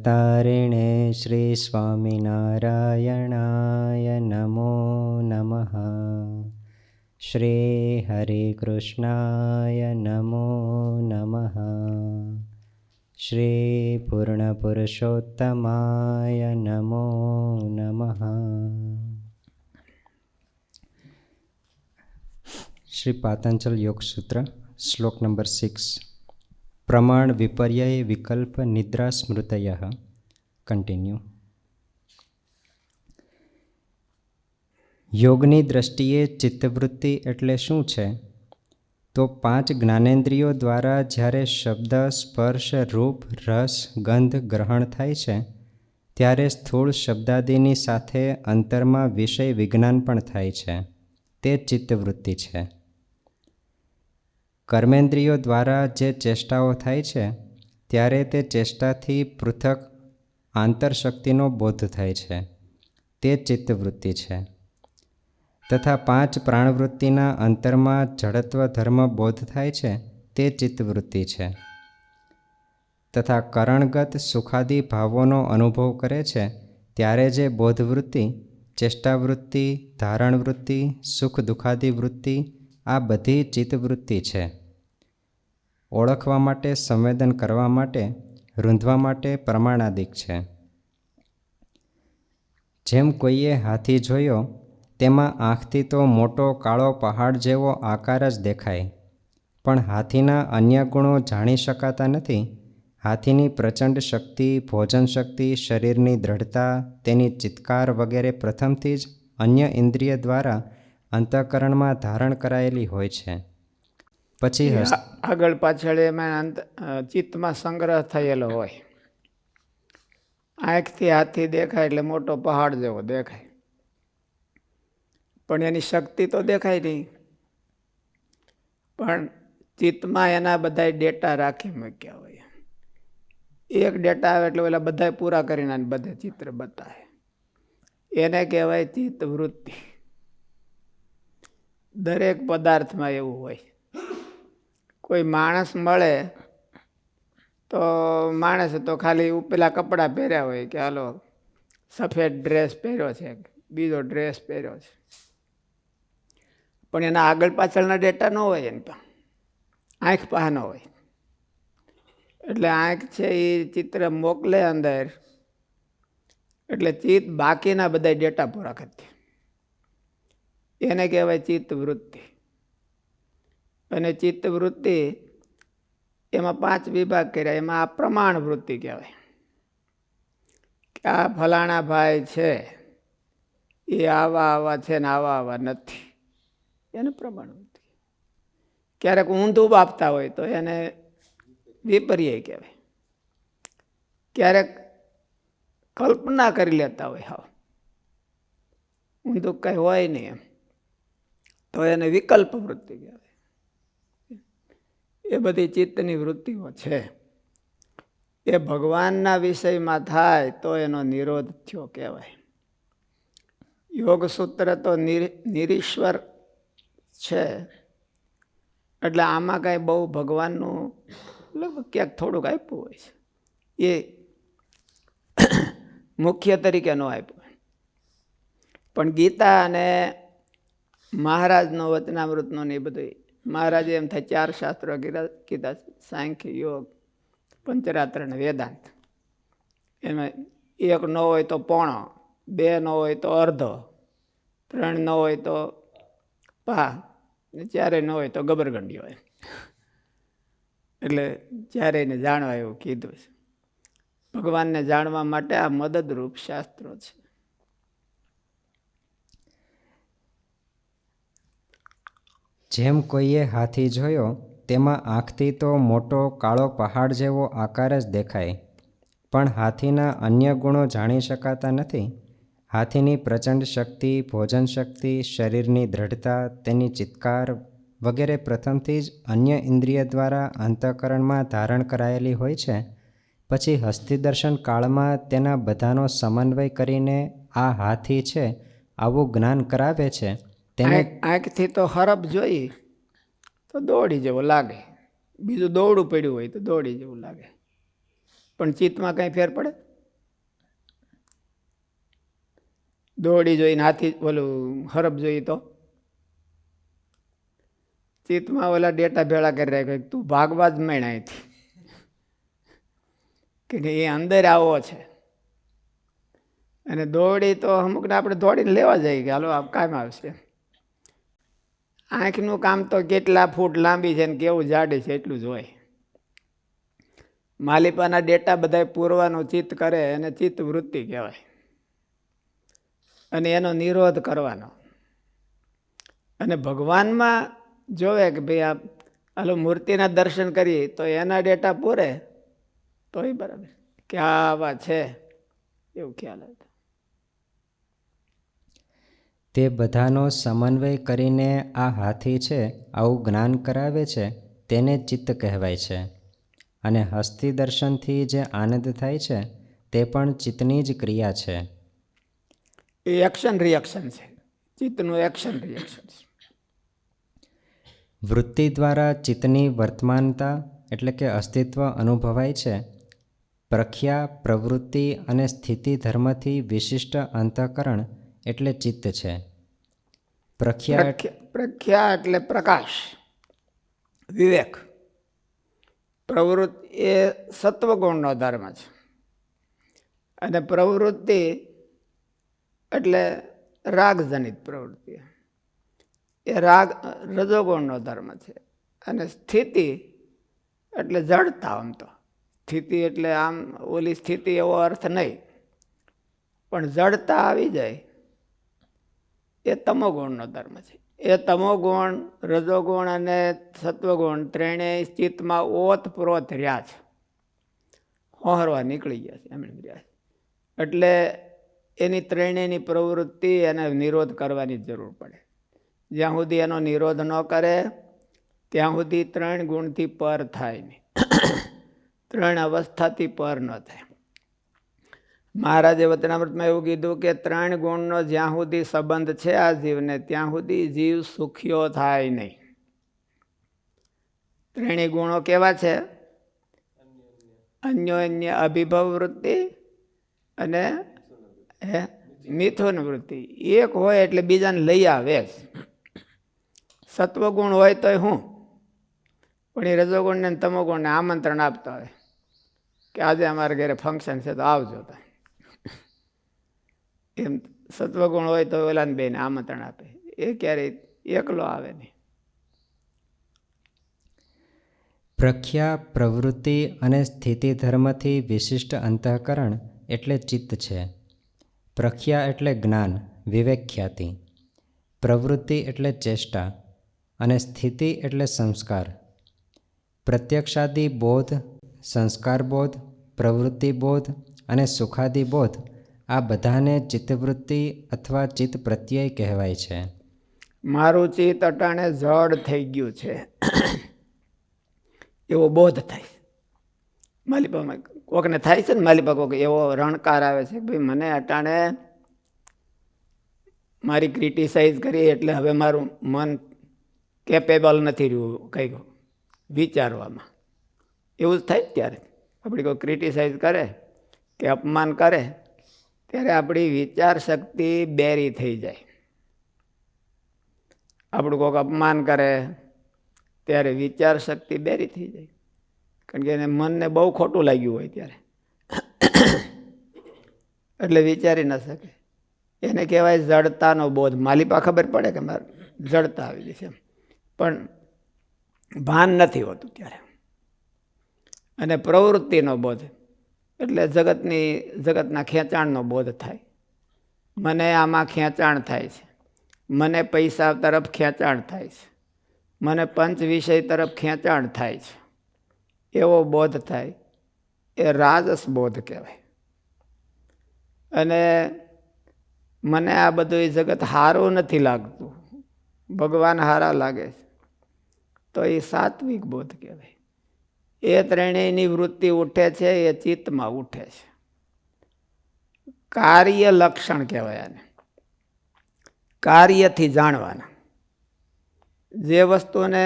अवतारिणे श्री स्वामिनारायणाय नमो नमः। श्री हरे कृष्णाय नमो नमः। श्री पूर्णपुरुषोत्तमाय नमो नमः। श्री पातंजल योग सूत्र श्लोक नंबर 6। प्रमाण विपर्यय विकल्प निद्रा स्मृतयः। कंटिन्यू। યોગની દ્રષ્ટિએ ચિત્તવૃત્તિ એટલે શું છે? તો 5 જ્ઞાનેન્દ્રિયો દ્વારા જ્યારે શબ્દ, સ્પર્શ, રૂપ, રસ, ગંધ ગ્રહણ થાય છે ત્યારે સ્થૂળ શબ્દાદિની સાથે અંતરમાં વિષય વિજ્ઞાન પણ થાય છે, તે ચિત્તવૃત્તિ છે. કર્મેન્દ્રિયો દ્વારા જે ચેષ્ટાઓ થાય છે ત્યારે તે ચેષ્ટાથી પૃથક આંતરશક્તિનો બોધ થાય છે, તે ચિત્તવૃત્તિ છે. તથા 5 પ્રાણવૃત્તિના અંતરમાં જડત્વ ધર્મ બોધ થાય છે, તે ચિત્તવૃત્તિ છે. તથા કરણગત સુખાદી ભાવોનો અનુભવ કરે છે ત્યારે જે બોધવૃત્તિ, ચેષ્ટાવૃત્તિ, ધારણવૃત્તિ, સુખ દુઃખાદી વૃત્તિ, આ બધી ચિત્તવૃત્તિ છે. ઓળખવા માટે, સંવેદન કરવા માટે, રૂંધવા માટે પ્રમાણાદિક છે. જેમ કોઈએ હાથી જોયો, તેમાં આંખથી તો મોટો કાળો પહાડ જેવો આકાર જ દેખાય, પણ હાથીના અન્ય ગુણો જાણી શકાતા નથી. હાથીની પ્રચંડ શક્તિ, ભોજન શક્તિ, શરીરની દ્રઢતા, તેની ચિત્કાર વગેરે પ્રથમથી જ અન્ય ઇન્દ્રિય દ્વારા અંતઃકરણમાં ધારણ કરાયેલી હોય છે. પછી આગળ પાછળ એમાં ચિત્તમાં સંગ્રહ થયેલો હોય. આંખથી હાથી દેખાય એટલે મોટો પહાડ જેવો દેખાય, પણ એની શક્તિ તો દેખાય નહીં. પણ ચિત્તમાં એના બધા ડેટા રાખી મૂક્યા હોય. એક ડેટા આવે એટલે ઓલા બધા પૂરા કરીને બધે ચિત્ર બતાવે. એને કહેવાય ચિત્ત વૃત્તિ. દરેક પદાર્થમાં એવું હોય. કોઈ માણસ મળે તો માણસે તો ખાલી પેલા કપડાં પહેર્યા હોય કે હાલો સફેદ ડ્રેસ પહેર્યો છે, બીજો ડ્રેસ પહેર્યો છે, પણ એના આગળ પાછળના ડેટા ન હોય. એને પણ આંખ પાસે ન હોય. એટલે આંખ છે એ ચિત્ર મોકલે અંદર, એટલે ચિત્ત બાકીના બધા ડેટા પૂરા કરી દે. એને કહેવાય ચિત્ત વૃત્તિ. અને ચિત્ત વૃત્તિ એમાં 5 વિભાગ કર્યા. એમાં આ પ્રમાણ વૃત્તિ કહેવાય કે આ ફલાણા ભાઈ છે એ આવા આવા છે ને આવા આવા નથી, એને પ્રમાણ વૃત્તિ. ક્યારેક ઊંધું બાપતા હોય તો એને વિપર્યય કહેવાય. ક્યારેક કલ્પના કરી લેતા હોય, હા ઊંધું કંઈ હોય નહીં એમ, તો એને વિકલ્પ વૃત્તિ કહેવાય. એ બધી ચિત્તની વૃત્તિઓ છે. એ ભગવાનના વિષયમાં થાય તો એનો નિરોધ થયો કહેવાય. યોગ સૂત્ર તો નિરીશ્વર છે, એટલે આમાં કાંઈ બહુ ભગવાનનું લગભગ ક્યાંક થોડુંક આપ્યું હોય છે. એ મુખ્ય તરીકે ન આપ્યું. પણ ગીતા અને મહારાજનો વચનામૃતનો ને એ બધું મહારાજે એમ થાય 4 શાસ્ત્રો કીધા: સાંખ્ય, યોગ, પંચરાત્ર ને વેદાંત. એમાં 1 ન હોય તો પોણો, 2 ન હોય તો અર્ધો, 3 ન હોય તો પા, 4 ન હોય તો ગબરગંડી હોય. એટલે ચારેયને જાણવા એવું કીધું છે. ભગવાનને જાણવા માટે આ મદદરૂપ શાસ્ત્રો છે. જેમ કોઈએ હાથી જોયો, તેમાં આંખથી તો મોટો કાળો પહાડ જેવો આકાર જ દેખાય, પણ હાથીના અન્ય ગુણો જાણી શકાતા નથી. હાથીની પ્રચંડ શક્તિ, ભોજન શક્તિ, શરીરની દ્રઢતા, તેની ચિત્કાર વગેરે પ્રથમથી જ અન્ય ઇન્દ્રિય દ્વારા અંતઃકરણમાં ધારણ કરાયેલી હોય છે. પછી હસ્તિદર્શન કાળમાં તેના બધાનો સમન્વય કરીને આ હાથી છે આવું જ્ઞાન કરાવે છે. તેને આંખથી તો હરપ જોઈ તો દોડી જેવું લાગે, બીજું દોડું પડ્યું હોય તો દોડી જેવું લાગે, પણ ચિત્તમાં કંઈ ફેર પડે? દોડી જોઈને હાથી ઓલું હરપ જોઈ તો ચિત્તમાં ઓલા ડેટા ભેળા કરી રાખ્યો તું ભાગવા જ માંડ અહીંથી કે એ અંદર આવો છે. અને દોડી તો અમુકને આપણે દોડીને લેવા જઈએ કે હાલો આપ કામ આવશે. આંખનું કામ તો કેટલા ફૂટ લાંબી છે ને કેવું જાડી છે એટલું જ હોય. માલિપાના ડેટા બધા પૂરવાનું ચિત્ત કરે અને ચિત્ત વૃત્તિ કહેવાય. અને એનો નિરોધ કરવાનો. અને ભગવાનમાં જોવે કે ભાઈ આ હાલો મૂર્તિના દર્શન કરીએ તો એના ડેટા પૂરે તો એ બરાબર કે આવા છે એવું ખ્યાલ આવે. તે બધાનો સમન્વય કરીને આ હાથી છે આવું જ્ઞાન કરાવે છે તેને ચિત્ત કહેવાય છે. અને હસ્તી દર્શનથી જે આનંદ થાય છે તે પણ ચિત્તની જ ક્રિયા છે. એ એક્શન રિએક્શન છે. ચિત્તનું એક્શન રિએક્શન છે. વૃત્તિ દ્વારા ચિત્તની વર્તમાનતા એટલે કે અસ્તિત્વ અનુભવાય છે. પ્રખ્યા, પ્રવૃત્તિ અને સ્થિતિ ધર્મથી વિશિષ્ટ અંતઃકરણ એટલે ચિત્ત છે. પ્રખ્યા એટલે પ્રકાશ, વિવેક. પ્રવૃત્તિ એ સત્વગુણનો ધર્મ છે. અને પ્રવૃત્તિ એટલે રાગજનિત પ્રવૃત્તિ, એ રજોગુણનો ધર્મ છે. અને સ્થિતિ એટલે જડતા. આમ તો સ્થિતિ એટલે આમ ઓલી સ્થિતિ એવો અર્થ નહીં, પણ જડતા આવી જાય એ તમોગુણનો ધર્મ છે. એ તમોગુણ, રજોગુણ અને સત્વગુણ ત્રણેય ચિત્તમાં ઓતપ્રોત રહ્યા છે, હોહરવા નીકળી ગયા છે, એમણે રહ્યા છે. એટલે એની ત્રણેયની પ્રવૃત્તિ અને નિરોધ કરવાની જરૂર પડે. જ્યાં સુધી એનો નિરોધ ન કરે ત્યાં સુધી ત્રણ ગુણથી પર થાય નહીં, ત્રણ અવસ્થાથી પર ન થાય. મહારાજે વચનામૃતમાં એવું કીધું કે ત્રણ ગુણનો જ્યાં સુધી સંબંધ છે આ જીવને ત્યાં સુધી જીવ સુખ્યો થાય નહીં. ત્રણેય ગુણો કેવા છે? અન્યોન્ય અભિભવ વૃત્તિ અને મિથુન વૃત્તિ. એક હોય એટલે બીજાને લઈ આવે. સત્વગુણ હોય તોય હું પણ એ રજોગુણને તમોગુણને આમંત્રણ આપતા હોય કે આજે અમારા ઘરે ફંક્શન છે તો આવજો. એમ સત્વગુણ હોય તો ઓલાને બેને આમંત્રણ આપે, એ ક્યારેય એકલો આવે નહીં. પ્રખ્યા, પ્રવૃત્તિ અને સ્થિતિ ધર્મથી વિશિષ્ટ અંતઃકરણ એટલે ચિત્ત છે. પ્રખ્યા એટલે જ્ઞાન, વિવેક, ખ્યાતિ. પ્રવૃત્તિ એટલે ચેષ્ટા અને સ્થિતિ એટલે સંસ્કાર. પ્રત્યક્ષાદિ બોધ, સંસ્કાર બોધ, પ્રવૃત્તિ બોધ અને સુખાદિ બોધ આ બધાને ચિત્તવૃત્તિ અથવા ચિત્ત પ્રત્યય કહેવાય છે. મારું ચિત્ત અટાણે જડ થઈ ગયું છે એવો બોધ થાય. માલિપામાં કોકને થાય છે ને, માલિપા કોક એવો રણકાર આવે છે ભાઈ મને અટાણે મારી ક્રિટિસાઇઝ કરી એટલે હવે મારું મન કેપેબલ નથી રહ્યું કંઈક વિચારવામાં. એવું જ થાય ત્યારે આપણી કોઈ ક્રિટિસાઇઝ કરે કે અપમાન કરે ત્યારે આપણી વિચાર શક્તિ બેરી થઈ જાય. આપણું કોઈક અપમાન કરે ત્યારે વિચાર શક્તિ બેરી થઈ જાય, કારણ કે એને મનને બહુ ખોટું લાગ્યું હોય ત્યારે એટલે વિચારી ન શકે. એને કહેવાય જડતાનો બોધ. માલિપા ખબર પડે કે મારે જડતા આવી ગઈ છે, પણ ભાન નથી હોતું ત્યારે. અને પ્રવૃત્તિનો બોધ એટલે જગતના ખેંચાણનો બોધ થાય. મને આમાં ખેંચાણ થાય છે, મને પૈસા તરફ ખેંચાણ થાય છે, મને પંચ વિષય તરફ ખેંચાણ થાય છે, એવો બોધ થાય. એ રાજસ બોધ કહેવાય. અને મને આ બધું જગત સારું નથી લાગતું, ભગવાન હારા લાગે છે, તો એ સાત્વિક બોધ કહેવાય. એ ત્રણેયની વૃત્તિ ઉઠે છે, એ ચિત્તમાં ઉઠે છે. કાર્ય લક્ષણ કહેવાય આને. કાર્યથી જાણવાના. જે વસ્તુને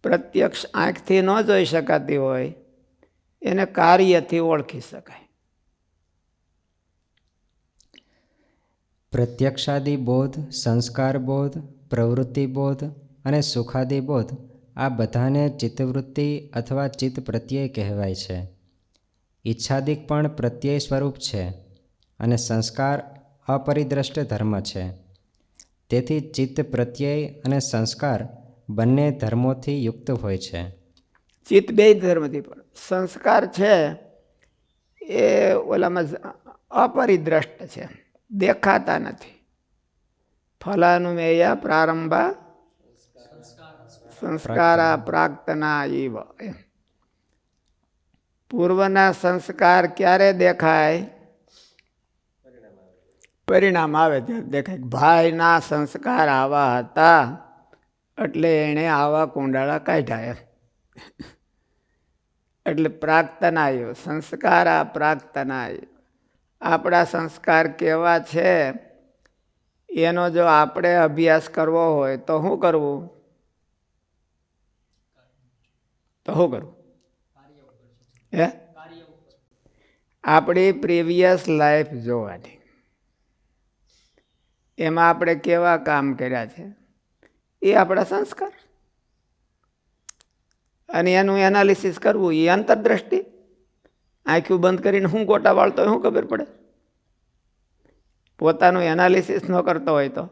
પ્રત્યક્ષ આંખથી ન જોઈ શકાતી હોય એને કાર્યથી ઓળખી શકાય. પ્રત્યક્ષાદિ બોધ, સંસ્કાર બોધ, પ્રવૃત્તિ બોધ અને સુખાદિ બોધ આ બધાને ચિત્તવૃત્તિ અથવા ચિત્ત પ્રત્યય કહેવાય છે. ઈચ્છાદિક પણ પ્રત્યય સ્વરૂપ છે અને સંસ્કાર અપરિદ્રષ્ટ ધર્મ છે. તેથી ચિત્ત પ્રત્યય અને સંસ્કાર બંને ધર્મોથી યુક્ત હોય છે. ચિત્ત બે ધર્મથી, પણ સંસ્કાર છે એ ઓલામાં અપરિદ્રષ્ટ છે, દેખાતા નથી. ફલાનુમેયા પ્રારંભા સંસ્કારા પ્રાક્તના ઈવ. પૂર્વના સંસ્કાર ક્યારે દેખાય? પરિણામ આવે ત્યારે દેખાય. ભાઈના સંસ્કાર આવા હતા એટલે એણે આવા કુંડાળા કાઢ્યા. એટલે પ્રાક્તનાય, સંસ્કારા પ્રાક્તનાય. આપણા સંસ્કાર કેવા છે એનો જો આપણે અભ્યાસ કરવો હોય તો શું કરવું? હે? આપણી પ્રીવિયસ લાઈફ જોવાની, એમાં આપણે કેવા કામ કર્યા છે એ આપણા સંસ્કાર, અને એનું એનાલિસિસ કરવું એ અંતરદ્રષ્ટિ. આંખું બંધ કરીને હું ગોટા વાળતો હોય શું ખબર પડે? પોતાનું એનાલિસિસ ન કરતો હોય તો.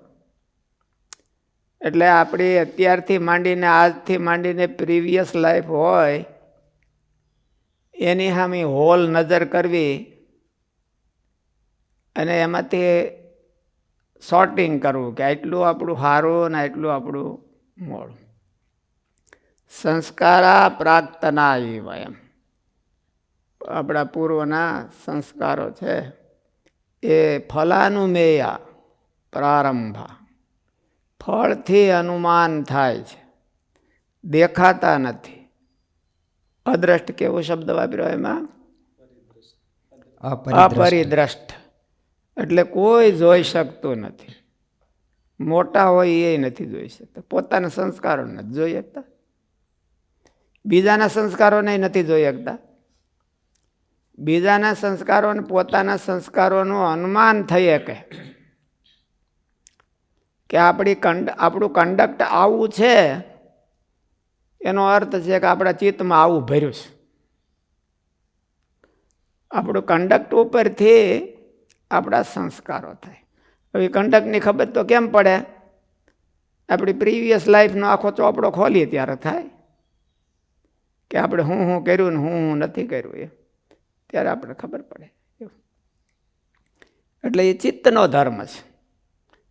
એટલે આપણી અત્યારથી માંડીને આજથી માંડીને પ્રીવિયસ લાઈફ હોય એની સામે હોલ નજર કરવી અને એમાંથી સોર્ટિંગ કરવું કે આટલું આપણું સારું ને આટલું આપણું મોડું. સંસ્કારા પ્રાક્તના એમ આપણા પૂર્વના સંસ્કારો છે એ ફલાનુમેયા પ્રારંભા, ફળથી અનુમાન થાય છે, દેખાતા નથી. અદ્રષ્ટ કેવો શબ્દ વાપર્યો એમાં? અપરિદ્રષ્ટ. એટલે કોઈ જોઈ શકતું નથી. મોટા હોય એ નથી જોઈ શકતા, પોતાના સંસ્કારો નથી જોઈ શકતા, બીજાના સંસ્કારોને નથી જોઈ શકતા. બીજાના સંસ્કારો અને પોતાના સંસ્કારોનું અનુમાન થઈ શકે કે આપણું કંડક્ટ આવું છે, એનો અર્થ છે કે આપણા ચિત્તમાં આવું ભર્યું છે. આપણું કંડક્ટ ઉપરથી આપણા સંસ્કારો થાય. હવે કંડક્ટની ખબર તો કેમ પડે? આપણી પ્રીવિયસ લાઈફનો આખો ચોપડો ખોલીએ ત્યારે થાય કે આપણે હું કર્યું ને હું નથી કર્યું, એ ત્યારે આપણે ખબર પડે. એટલે એ ચિત્તનો ધર્મ છે,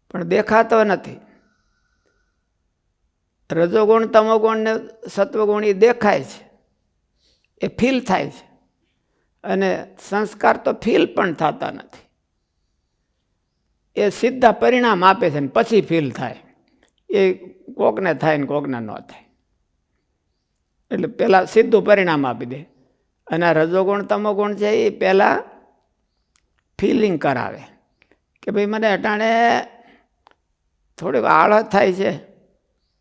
પણ દેખાતો નથી. રજોગુણ, તમોગુણ ને સત્વગુણ એ દેખાય છે, એ ફીલ થાય છે, અને સંસ્કાર તો ફીલ પણ થતા નથી. એ સીધા પરિણામ આપે છે ને પછી ફીલ થાય. એ કોકને થાય ને કોકને ન થાય. એટલે પહેલાં સીધું પરિણામ આપી દે. અને રજોગુણ તમોગુણ છે એ પહેલાં ફિલિંગ કરાવે કે ભાઈ મને અટાણે થોડીક આળસ થાય છે,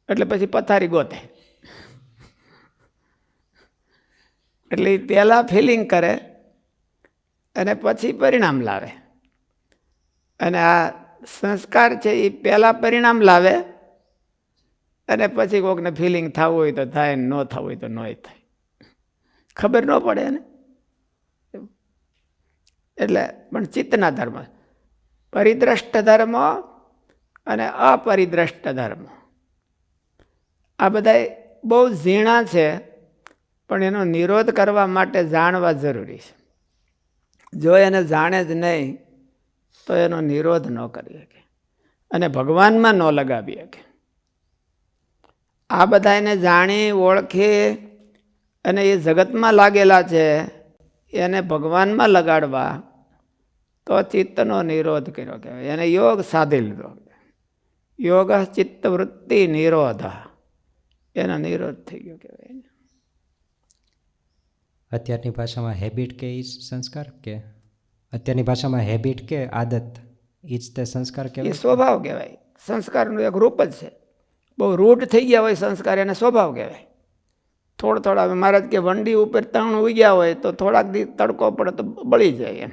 એટલે પછી પથારી ગોતે. એટલે એ પહેલાં ફિલિંગ કરે અને પછી પરિણામ લાવે. અને આ સંસ્કાર છે એ પહેલાં પરિણામ લાવે અને પછી કોકને ફિલિંગ થવું હોય તો થાય, ન થવું હોય તો ન થાય. ખબર ન પડે ને. એટલે પણ ચિત્તના ધર્મ, પરિદ્રષ્ટ ધર્મ અને અપરિદ્રષ્ટ ધર્મ આ બધા બહુ ઝીણા છે, પણ એનો નિરોધ કરવા માટે જાણવા જરૂરી છે. જો એને જાણે જ નહીં તો એનો નિરોધ ન કરી શકે અને ભગવાનમાં ન લગાવી શકે. આ બધા એને જાણી ઓળખી અને એ જગતમાં લાગેલા છે, એને ભગવાનમાં લગાડવા તો ચિત્તનો નિરોધ કર્યો કહેવાય. એને યોગ સાધી લીધો. યોગ ચિત્તવૃત્તિ નિરોધ, એનો નિરોધ થઈ ગયો કહેવાય. અત્યારની ભાષામાં હેબિટ કે એ સંસ્કાર, કે અત્યારની ભાષામાં હેબિટ કે આદત એ જ તે સંસ્કાર એ કહેવાય? સ્વભાવ કહેવાય. સંસ્કારનું એક રૂપ જ છે. બહુ રૂઢ થઈ ગયા હોય સંસ્કાર, એને સ્વભાવ કહેવાય. થોડા મહારાજ કે વંડી ઉપર તણ ઉગ્યા હોય તો થોડાક દી તડકો પડે તો બળી જાય એમ.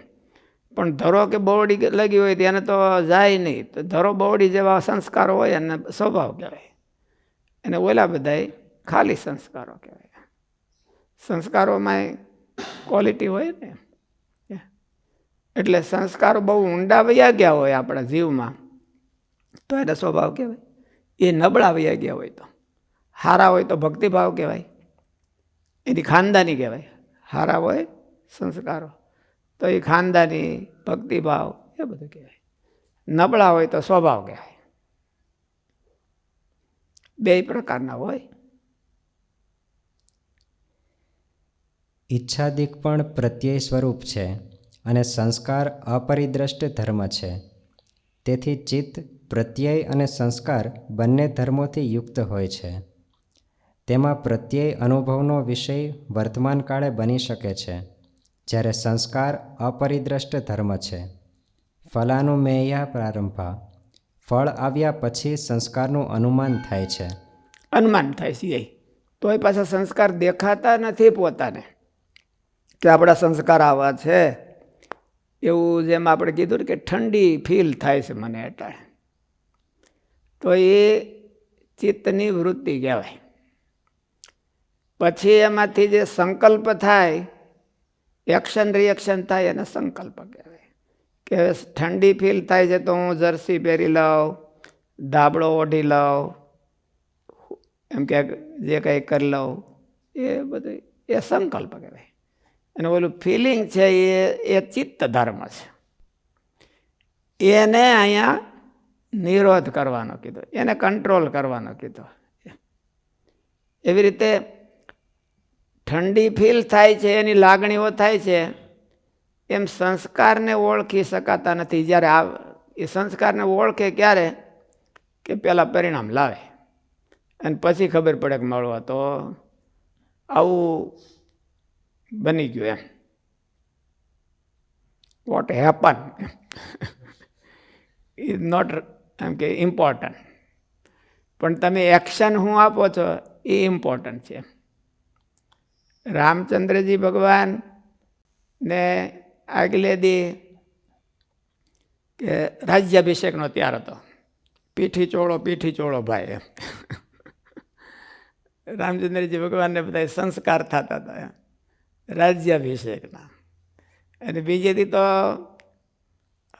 પણ ધરો કે બવડી લગી હોય તેને તો જાય નહીં. તો ધરો બવડી જેવા સંસ્કારો હોય એને સ્વભાવ કહેવાય, અને ઓલા બધાય ખાલી સંસ્કારો કહેવાય. સંસ્કારોમાં ક્વોલિટી હોય ને, એટલે સંસ્કારો બહુ ઊંડા વયા ગયા હોય આપણા જીવમાં તો એને સ્વભાવ કહેવાય. એ નબળા વયા ગયા હોય તો, હારા હોય તો ભક્તિભાવ કહેવાય, એની ખાનદાની કહેવાય. હારા હોય સંસ્કારો તો એ ખાનદાની ભક્તિભાવ એ બધું કહેવાય. નબળા હોય તો સ્વભાવ કહેવાય. બે પ્રકારના હોય. ઈચ્છાદિક પણ પ્રત્યય સ્વરૂપ છે અને સંસ્કાર અપરિદ્રષ્ટ ધર્મ છે. તેથી ચિત્ત, પ્રત્યય અને સંસ્કાર બંને ધર્મોથી યુક્ત હોય છે. તેમાં પ્રત્યય અનુભવનો વિષય વર્તમાન કાળે બની શકે છે, જ્યારે સંસ્કાર અપરિદ્રષ્ટ ધર્મ છે. ફલાનુમેયા પ્રારંભા, ફળ આવ્યા પછી સંસ્કારનું અનુમાન થાય છે. અનુમાન થાય છે, તોય પાછા સંસ્કાર દેખાતા નથી પોતાને કે આપણા સંસ્કાર આવા છે. એવું જેમ આપણે કીધું કે ઠંડી ફીલ થાય છે મને એટલે, તો એ ચિત્તની વૃત્તિ કહેવાય. પછી એમાંથી જે સંકલ્પ થાય, એક્શન રિએક્શન થાય, એને સંકલ્પ કહેવાય. કે ઠંડી ફીલ થાય છે તો હું જર્સી પહેરી લઉં, ધાબળો ઓઢી લઉં, એમ કે જે કંઈ કરી લઉં, એ બધું એ સંકલ્પ કહેવાય. અને ઓલું ફિલિંગ છે એ ચિત્ત ધર્મ છે. એને અહીંયા નિરોધ કરવાનો કીધો, એને કંટ્રોલ કરવાનો કીધો. એવી રીતે ઠંડી ફીલ થાય છે, એની લાગણીઓ થાય છે, એમ સંસ્કારને ઓળખી શકાતા નથી. જ્યારે એ સંસ્કારને ઓળખે ક્યારે કે પહેલાં પરિણામ લાવે અને પછી ખબર પડે કે મળવા તો આવું બની ગયું એમ. વોટ હેપન ઇઝ નોટ એમ કે ઇમ્પોર્ટન્ટ, પણ તમે એક્શન શું આપો છો એ ઇમ્પોર્ટન્ટ છે. રામચંદ્રજી ભગવાન ને આગલે દી કે રાજ્યાભિષેકનો ત્યાર હતો. પીઠી ચોળો ભાઈ એમ. રામચંદ્રજી ભગવાનને બધા સંસ્કાર થતા હતા રાજ્યાભિષેકના. અને બીજે દી તો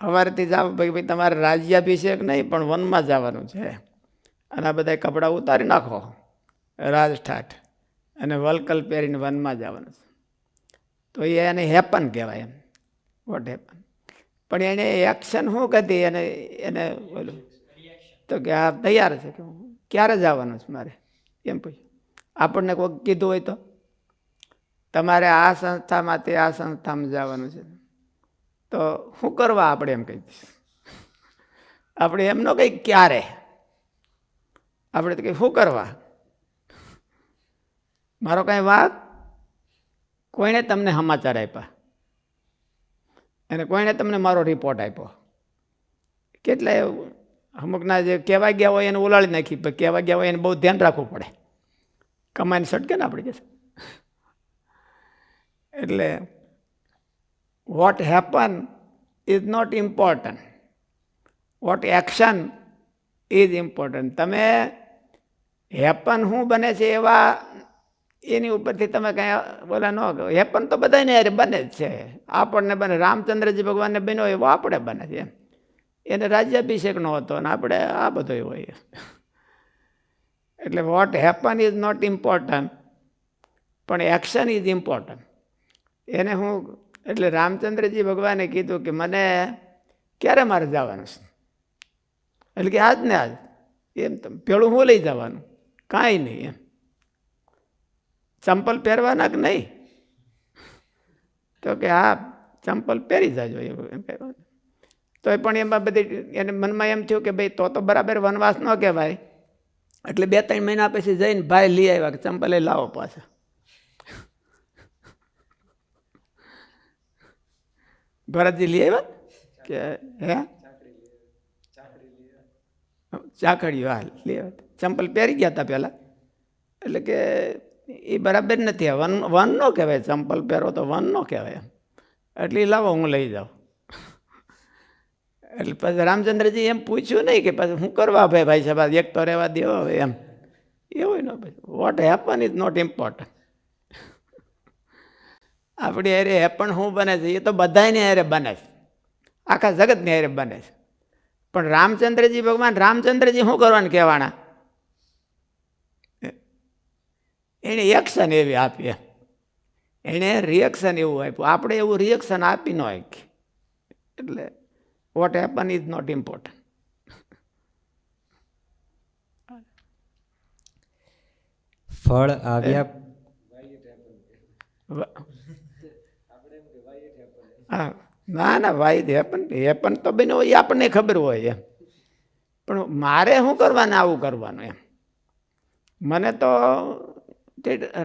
સવારથી જાવ ભાઈ તમારે રાજ્યાભિષેક નહીં પણ વનમાં જવાનું છે, અને આ બધા કપડાં ઉતારી નાખો રાજઠાઠ અને વલકલ પહેરીને વનમાં જવાનું છે. તો એને હેપન કહેવાય એમ, વોટ હેપન. પણ એને એક્શન શું કરી એને બોલું તો કે આ તૈયાર છે કે ક્યારે જવાનું છે મારે એમ પૂછ્યું. આપણને કોઈ કીધું હોય તો તમારે આ સંસ્થામાંથી આ સંસ્થામાં જવાનું છે તો શું કરવા આપણે એમ કહી દઈશું. આપણે એમ ન કહી ક્યારે, આપણે તો કંઈ શું કરવા. મારો કાંઈ વાત કોઈને તમને સમાચાર આપ્યા અને કોઈને તમને મારો રિપોર્ટ આપ્યો. કેટલાય અમુકના જે કહેવા ગયા હોય એને ઉલાળી નાખી, પણ કહેવા ગયા હોય એને બહુ ધ્યાન રાખવું પડે, કમાઈને સટકે ને આપણી કે. એટલે what happen is not important, what action is important. તમે હેપન શું બને છે એવા એની ઉપરથી તમે કાંઈ બોલા ન કહો. હેપન તો બધાને યાર બને જ છે, આપણને બને. રામચંદ્રજી ભગવાનને બન્યો એવો આપણે બને છે એમ. એને રાજ્યાભિષેકનો હતો અને આપણે આ બધો હોય. એટલે what happen is not important, પણ એક્શન ઇઝ ઇમ્પોર્ટન્ટ. એને હું એટલે રામચંદ્રજી ભગવાને કીધું કે મને ક્યારે મારે જવાનું છે, એટલે કે આજ ને આજ. એમ તમે પેલું હું લઈ જવાનું કાંઈ નહીં એમ. ચંપલ પહેરવાના કે નહીં, તો કે હા ચંપલ પહેરી જાજો એવું એમ કહેવાનું. તો પણ એમાં બધી એને મનમાં એમ થયું કે ભાઈ તો બરાબર વનવાસ ન કહેવાય. એટલે 2-3 મહિના પછી જઈને ભાઈ લઈ આવ્યા કે ચંપલ એ લાવો પાછા. ભરતજી લઈ આવ્યા કે હે ચાકડીઓ હા લઈ આવ્યા. ચંપલ પહેરી ગયા હતા પહેલાં. એટલે કે એ બરાબર નથી, વન નો કહેવાય. ચંપલ પહેરો તો વન નો કહેવાય એમ. એટલે લાવો હું લઈ જાઉં. એટલે પછી રામચંદ્રજી એમ પૂછ્યું નહીં કે પછી શું કરવા ભાઈ સાહેબ એક તો રહેવા દો હવે એમ, એવું ન ભાઈ. What happen is not important. આપણી હારે હેપન શું બને છે એ તો બધાની હારે બને છે, આખા જગતની હારે બને છે. પણ રામચંદ્રજી ભગવાન રામચંદ્રજી શું કરવાનું કહેવાના, એણે એક્શન એવી આપી, એણે રિએક્શન એવું આપ્યું. આપણે એવું રિએક્શન આપી ન શકીએ. એટલે what happen is not important. ફળ આવ્યા હા, ના ના વાઈ હેપન તો બન્યો હોય એ આપણને ખબર હોય એમ. પણ મારે શું કરવાનું આવું કરવાનું એમ. મને તો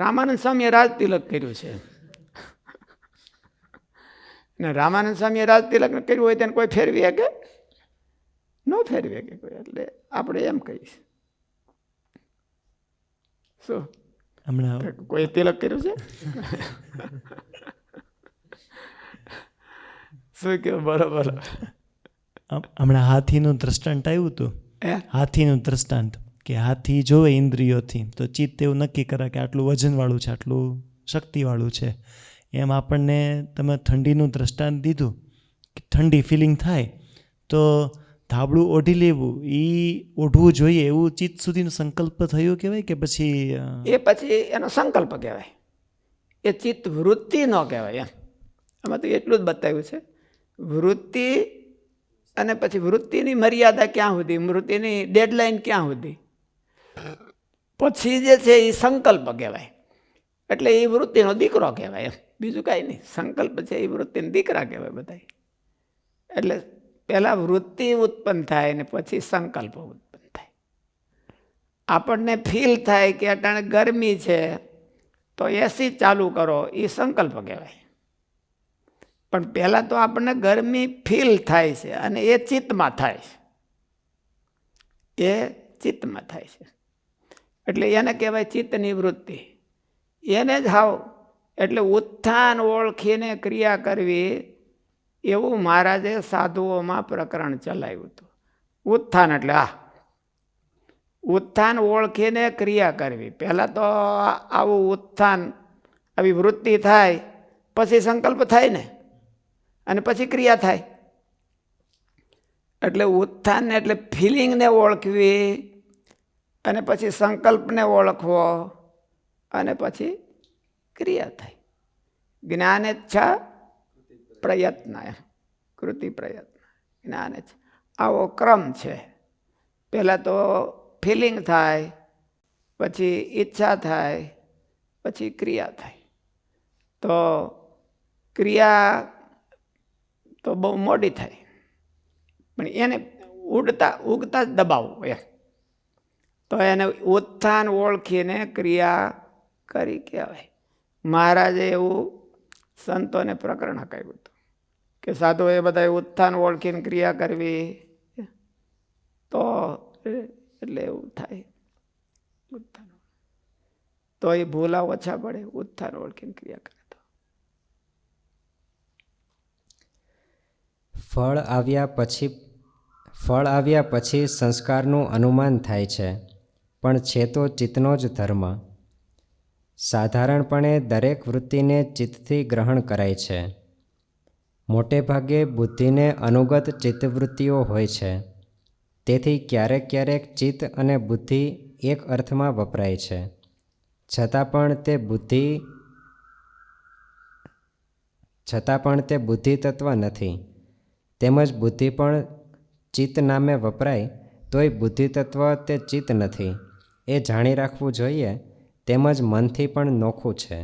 રામાનંદ સ્વામીએ રાજતિલક કર્યું છે, ને રામાનંદ સ્વામીએ રાજતિલક કર્યું હોય તેને કોઈ ફેરવી શકે ન ફેરવી શકે કોઈ. એટલે આપણે એમ કહીશ શું હમણાં કોઈ તિલક કર્યું છે શું કેવું? બરોબર. હમણાં હાથીનું દ્રષ્ટાંત આવ્યું હતું. હાથીનું દ્રષ્ટાંત કે હાથી જોવે ઇન્દ્રિયોથી તો ચિત્ત એવું નક્કી કરે કે આટલું વજનવાળું છે, આટલું શક્તિવાળું છે. એમ આપણને તમે ઠંડીનું દ્રષ્ટાંત દીધું કે ઠંડી ફિલિંગ થાય તો ધાબળું ઓઢી લેવું, એ ઓઢવું જોઈએ એવું ચિત્ત સુધીનો સંકલ્પ થયો કહેવાય કે પછી એ પછી એનો સંકલ્પ કહેવાય, એ ચિત્ત વૃત્તિ ન કહેવાય એમ. આમાં તો એટલું જ બતાવ્યું છે, વૃત્તિ અને પછી વૃત્તિની મર્યાદા ક્યાં સુધી, વૃત્તિની ડેડલાઇન ક્યાં સુધી, પછી જે છે એ સંકલ્પ કહેવાય. એટલે એ વૃત્તિનો દીકરો કહેવાય એમ, બીજું કાંઈ નહીં. સંકલ્પ છે એ વૃત્તિના દીકરા કહેવાય બધા. એટલે પહેલાં વૃત્તિ ઉત્પન્ન થાય ને પછી સંકલ્પ ઉત્પન્ન થાય. આપણને ફીલ થાય કે અટાણે ગરમી છે તો એસી ચાલુ કરો, એ સંકલ્પ કહેવાય. પણ પહેલાં તો આપણને ગરમી ફીલ થાય છે અને એ ચિત્તમાં થાય છે, એ ચિત્તમાં થાય છે. એટલે એને કહેવાય ચિત્તની વૃત્તિ. એને જ હાવ એટલે ઉત્થાન ઓળખીને ક્રિયા કરવી એવું મહારાજે સાધુઓમાં પ્રકરણ ચલાવ્યું હતું. ઉત્થાન એટલે ઉત્થાન ઓળખીને ક્રિયા કરવી. પહેલાં તો આવું ઉત્થાન આવી વૃત્તિ થાય પછી સંકલ્પ થાય ને, અને પછી ક્રિયા થાય. એટલે ઉત્થાન એટલે ફિલિંગને ઓળખવી અને પછી સંકલ્પને ઓળખવો અને પછી ક્રિયા થાય. જ્ઞાનેચ્છા પ્રયત્ન, કૃતિ પ્રયત્ન, જ્ઞાનેચ્છા, આવો ક્રમ છે. પહેલાં તો ફિલિંગ થાય, પછી ઈચ્છા થાય, પછી ક્રિયા થાય. તો ક્રિયા તો બહુ મોડી થાય, પણ એને ઉગતા જ દબાવવું એમ. તો એને ઉત્થાન ઓળખીને ક્રિયા કરી કહેવાય. મહારાજે એવું સંતોને પ્રકરણ કહ્યું હતું કે સાધુએ બધા ઉત્થાન ઓળખીને ક્રિયા કરવી, તો એટલે એવું થાય ઉત્થાન. તો એ ભૂલા ઓછા પડે, ઉત્થાન ઓળખીને ક્રિયા કરે તો. ફળ આવ્યા પછી સંસ્કારનું અનુમાન થાય છે, પણ છે તો ચિત્તનો જ ધર્મ. સાધારણપણે દરેક વૃત્તિને ચિત્તથી ગ્રહણ કરાય છે. મોટે ભાગે બુદ્ધિને અનુગત ચિત્તવૃત્તિઓ હોય છે. તેથી ક્યારેક ક્યારેક ચિત્ત અને બુદ્ધિ એક અર્થમાં વપરાય છે, છતાં પણ તે બુદ્ધિ તત્વ નથી. તેમજ બુદ્ધિ પણ ચિત્ત નામે વપરાય તોય બુદ્ધિ તત્વ તે ચિત્ત નથી, એ જાણી રાખવું જોઈએ. તેમજ મનથી પણ નોખું છે.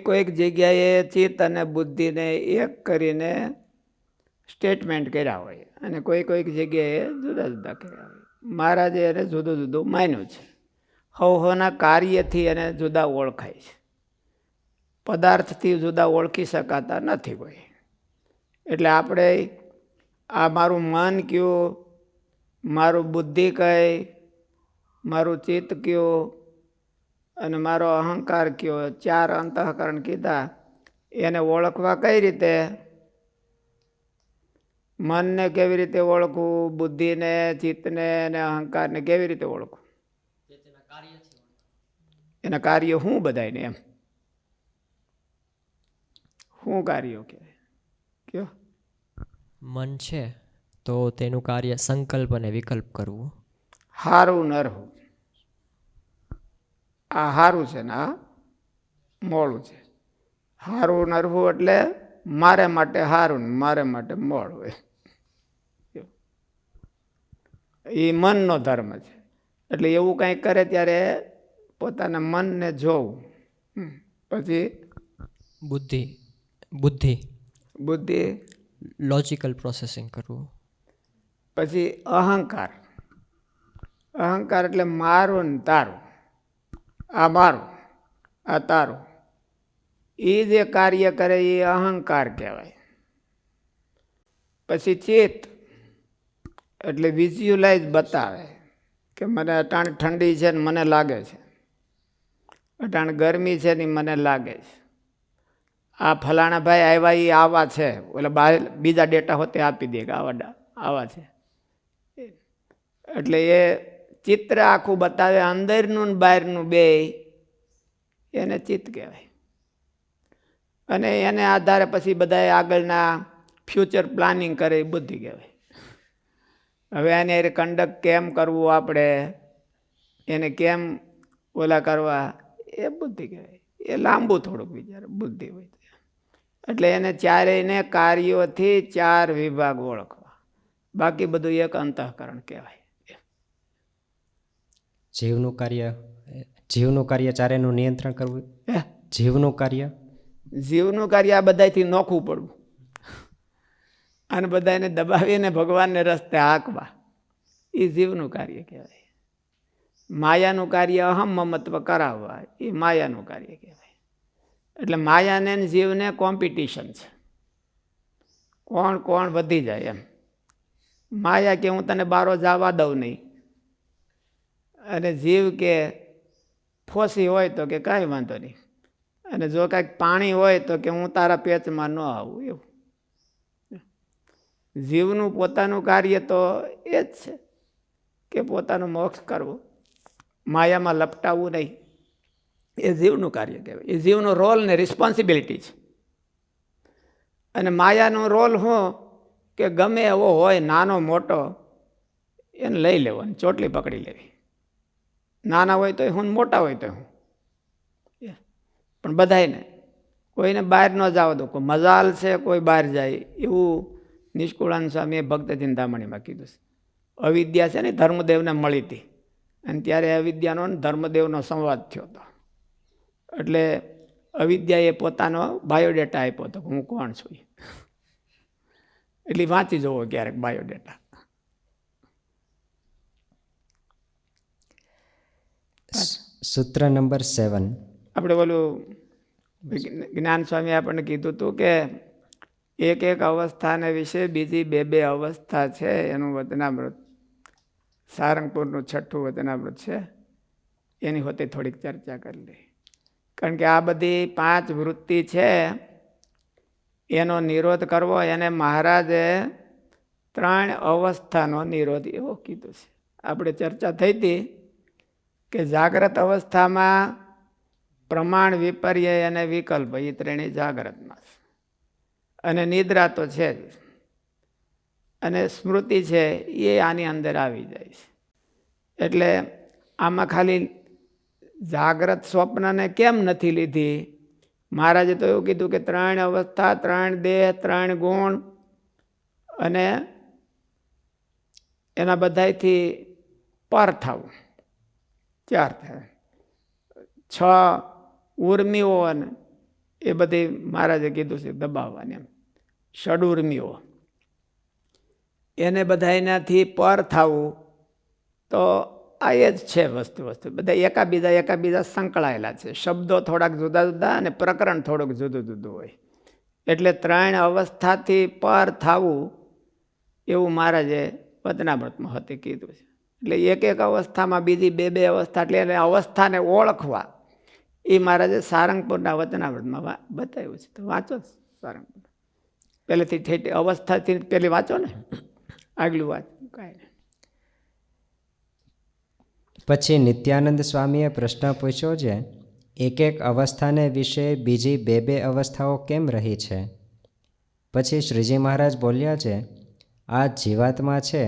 કોઈક જગ્યાએ ચિત્ત અને બુદ્ધિને એક કરીને સ્ટેટમેન્ટ કર્યા હોય અને કોઈક જગ્યાએ જુદા જુદા કર્યા હોય. મહારાજે એને જુદું જુદું માન્યું છે. હવના કાર્યથી એને જુદા ઓળખાય છે, પદાર્થથી જુદા ઓળખી શકાતા નથી કોઈ. એટલે આપણે આ મારું મન કયું, મારું બુદ્ધિ કઈ, મારું ચિત્ત કયું અને મારો અહંકાર કયો, 4 અંતઃકરણ કીધા. એને ઓળખવા કઈ રીતે? મનને કેવી રીતે ઓળખવું, બુદ્ધિને, ચિત્તને અને અહંકારને કેવી રીતે ઓળખવું? એના કાર્યો શું બધાયને? એમ શું કાર્યો કહેવાય? કયો? મન છે તો તેનું કાર્ય સંકલ્પ અને વિકલ્પ કરવું. હારું નરવું. આ હારું છે ને આ મોડું છે. હારું નરવું એટલે મારે માટે હારું ને મારે માટે મોડું હોય. એ મનનો ધર્મ છે. એટલે એવું કંઈક કરે ત્યારે પોતાના મનને જોવું. પછી બુદ્ધિ બુદ્ધિ બુદ્ધિ, લોજિકલ પ્રોસેસિંગ કરવું. પછી અહંકાર. અહંકાર એટલે મારું ને તારું, આ મારું, આ તારું. એ જે કાર્ય કરે એ અહંકાર કહેવાય. પછી ચિત્ત એટલે વિઝ્યુલાઇઝ બતાવે કે મને અટાણ ઠંડી છે ને મને લાગે છે, અટાણ ગરમી છે ને મને લાગે છે, આ ફલાણા ભાઈ આવ્યા એ આવા છે, એટલે બીજા ડેટા હોતે આપી દે કે આવા છે. એટલે એ ચિત્ર આખું બતાવે, અંદરનું ને બહારનું બે, એને ચિત્ત કહેવાય. અને એને આધારે પછી બધા આગળના ફ્યુચર પ્લાનિંગ કરે એ બુદ્ધિ કહેવાય. હવે એને કંડક્ટ કેમ કરવું, આપણે એને કેમ ઓલા કરવા, એ બુદ્ધિ કહેવાય. એ લાંબુ થોડુંક વિચારે બુદ્ધિ હોય. એટલે એને ચારેયને કાર્યોથી 4 વિભાગ ઓળખવા, બાકી બધું એક અંતઃકરણ કહેવાય. જીવનું કાર્ય ચારેનું નિયંત્રણ કરવું. જીવનું કાર્ય આ બધાથી નોખું પડવું અને બધાને દબાવીને ભગવાનને રસ્તે હાંકવા, એ જીવનું કાર્ય કહેવાય. માયાનું કાર્ય અહમ મમત્વ કરાવવા, એ માયાનું કાર્ય કહેવાય. એટલે માયાને જીવને કોમ્પિટિશન છે, કોણ વધી જાય એમ. માયા કે હું તને બારો જવા દઉં નહીં, અને જીવ કે ફોસી હોય તો કે કાંઈ વાંધો નહીં, અને જો કાંઈક પાણી હોય તો કે હું તારા પેચમાં ન આવું. એવું જીવનું પોતાનું કાર્ય તો એ જ છે કે પોતાનું મોક્ષ કરવું, માયામાં લપટાવવું નહીં. એ જીવનું કાર્ય કહેવાય. એ જીવનો રોલ ને રિસ્પોન્સિબિલિટી છે. અને માયાનો રોલ શું કે ગમે એવો હોય, નાનો મોટો, એને લઈ લેવાનો, ચોટલી પકડી લેવી. નાના હોય તો હું, મોટા હોય તો હું, પણ બધાને કોઈને બહાર ન જવા દો. કોઈ મજાલ છે કોઈ બહાર જાય, એવું નિષ્કુળાનંદ સ્વામીએ ભક્ત ચિંતામણીમાં કીધું છે. અવિદ્યા છે ને ધર્મદેવને મળી હતી, અને ત્યારે અવિદ્યાનો ધર્મદેવનો સંવાદ થયો હતો. એટલે અવિદ્યાએ પોતાનો બાયોડેટા આપ્યો હતો, હું કોણ છું. એટલે વાંચી જવો ક્યારેક બાયોડેટા. સૂત્ર નંબર 7. આપણે ઓલું જ્ઞાન સ્વામી આપણને કીધું હતું કે એક અવસ્થાને વિશે બીજી 2 અવસ્થા છે. એનું વચનામૃત સારંગપુરનું 6ઠું વચનામૃત છે, એની હોતે થોડીક ચર્ચા કરી લઈ. કારણ કે આ બધી 5 વૃત્તિ છે, એનો નિરોધ કરવો, એને મહારાજે 3 અવસ્થાનો નિરોધ એવો કીધું છે. આપણે ચર્ચા થઈ હતી કે જાગ્રત અવસ્થામાં પ્રમાણ, વિપર્ય અને વિકલ્પ, એ ત્રણેય જાગ્રતમાં છે. અને નિદ્રા તો છે જ, અને સ્મૃતિ છે એ આની અંદર આવી જાય છે. એટલે આમાં ખાલી જાગ્રત સ્વપ્નને કેમ નથી લીધી? મહારાજે તો એવું કીધું કે 3 અવસ્થા, 3 દેહ, 3 ગુણ, અને એના બધાથી પર થવું, 4 થાય. 6 ઉર્મિઓ, અને એ બધી મહારાજે કીધું છે દબાવવાની. એમ ષડુર્મિઓ, એને બધા એનાથી પર થવું. તો આ એ જ છે વસ્તુ બધા એકાબીજા સંકળાયેલા છે. શબ્દો થોડાક જુદા જુદા અને પ્રકરણ થોડુંક જુદું જુદું હોય. એટલે 3 અવસ્થાથી પર થવું એવું મહારાજે વચનામૃતમાં હતી કીધું છે. એટલે એક અવસ્થામાં બીજી 2 અવસ્થા, એટલે એને અવસ્થાને ઓળખવા એ મહારાજે સારંગપુરના વચનામૃતમાં બતાવ્યું છે. તો વાંચો સારંગપુર. પહેલેથી ઠેઠ અવસ્થાથી પેલી વાંચો ને, આગલું વાંચ, કાંઈ નહીં. પછી નિત્યાનંદ સ્વામીએ પ્રશ્ન પૂછ્યો છે, એક એક અવસ્થાને વિશે બીજી બે બે અવસ્થાઓ કેમ રહી છે? પછી શ્રીજી મહારાજ બોલ્યા છે, આ જીવાત્મા છે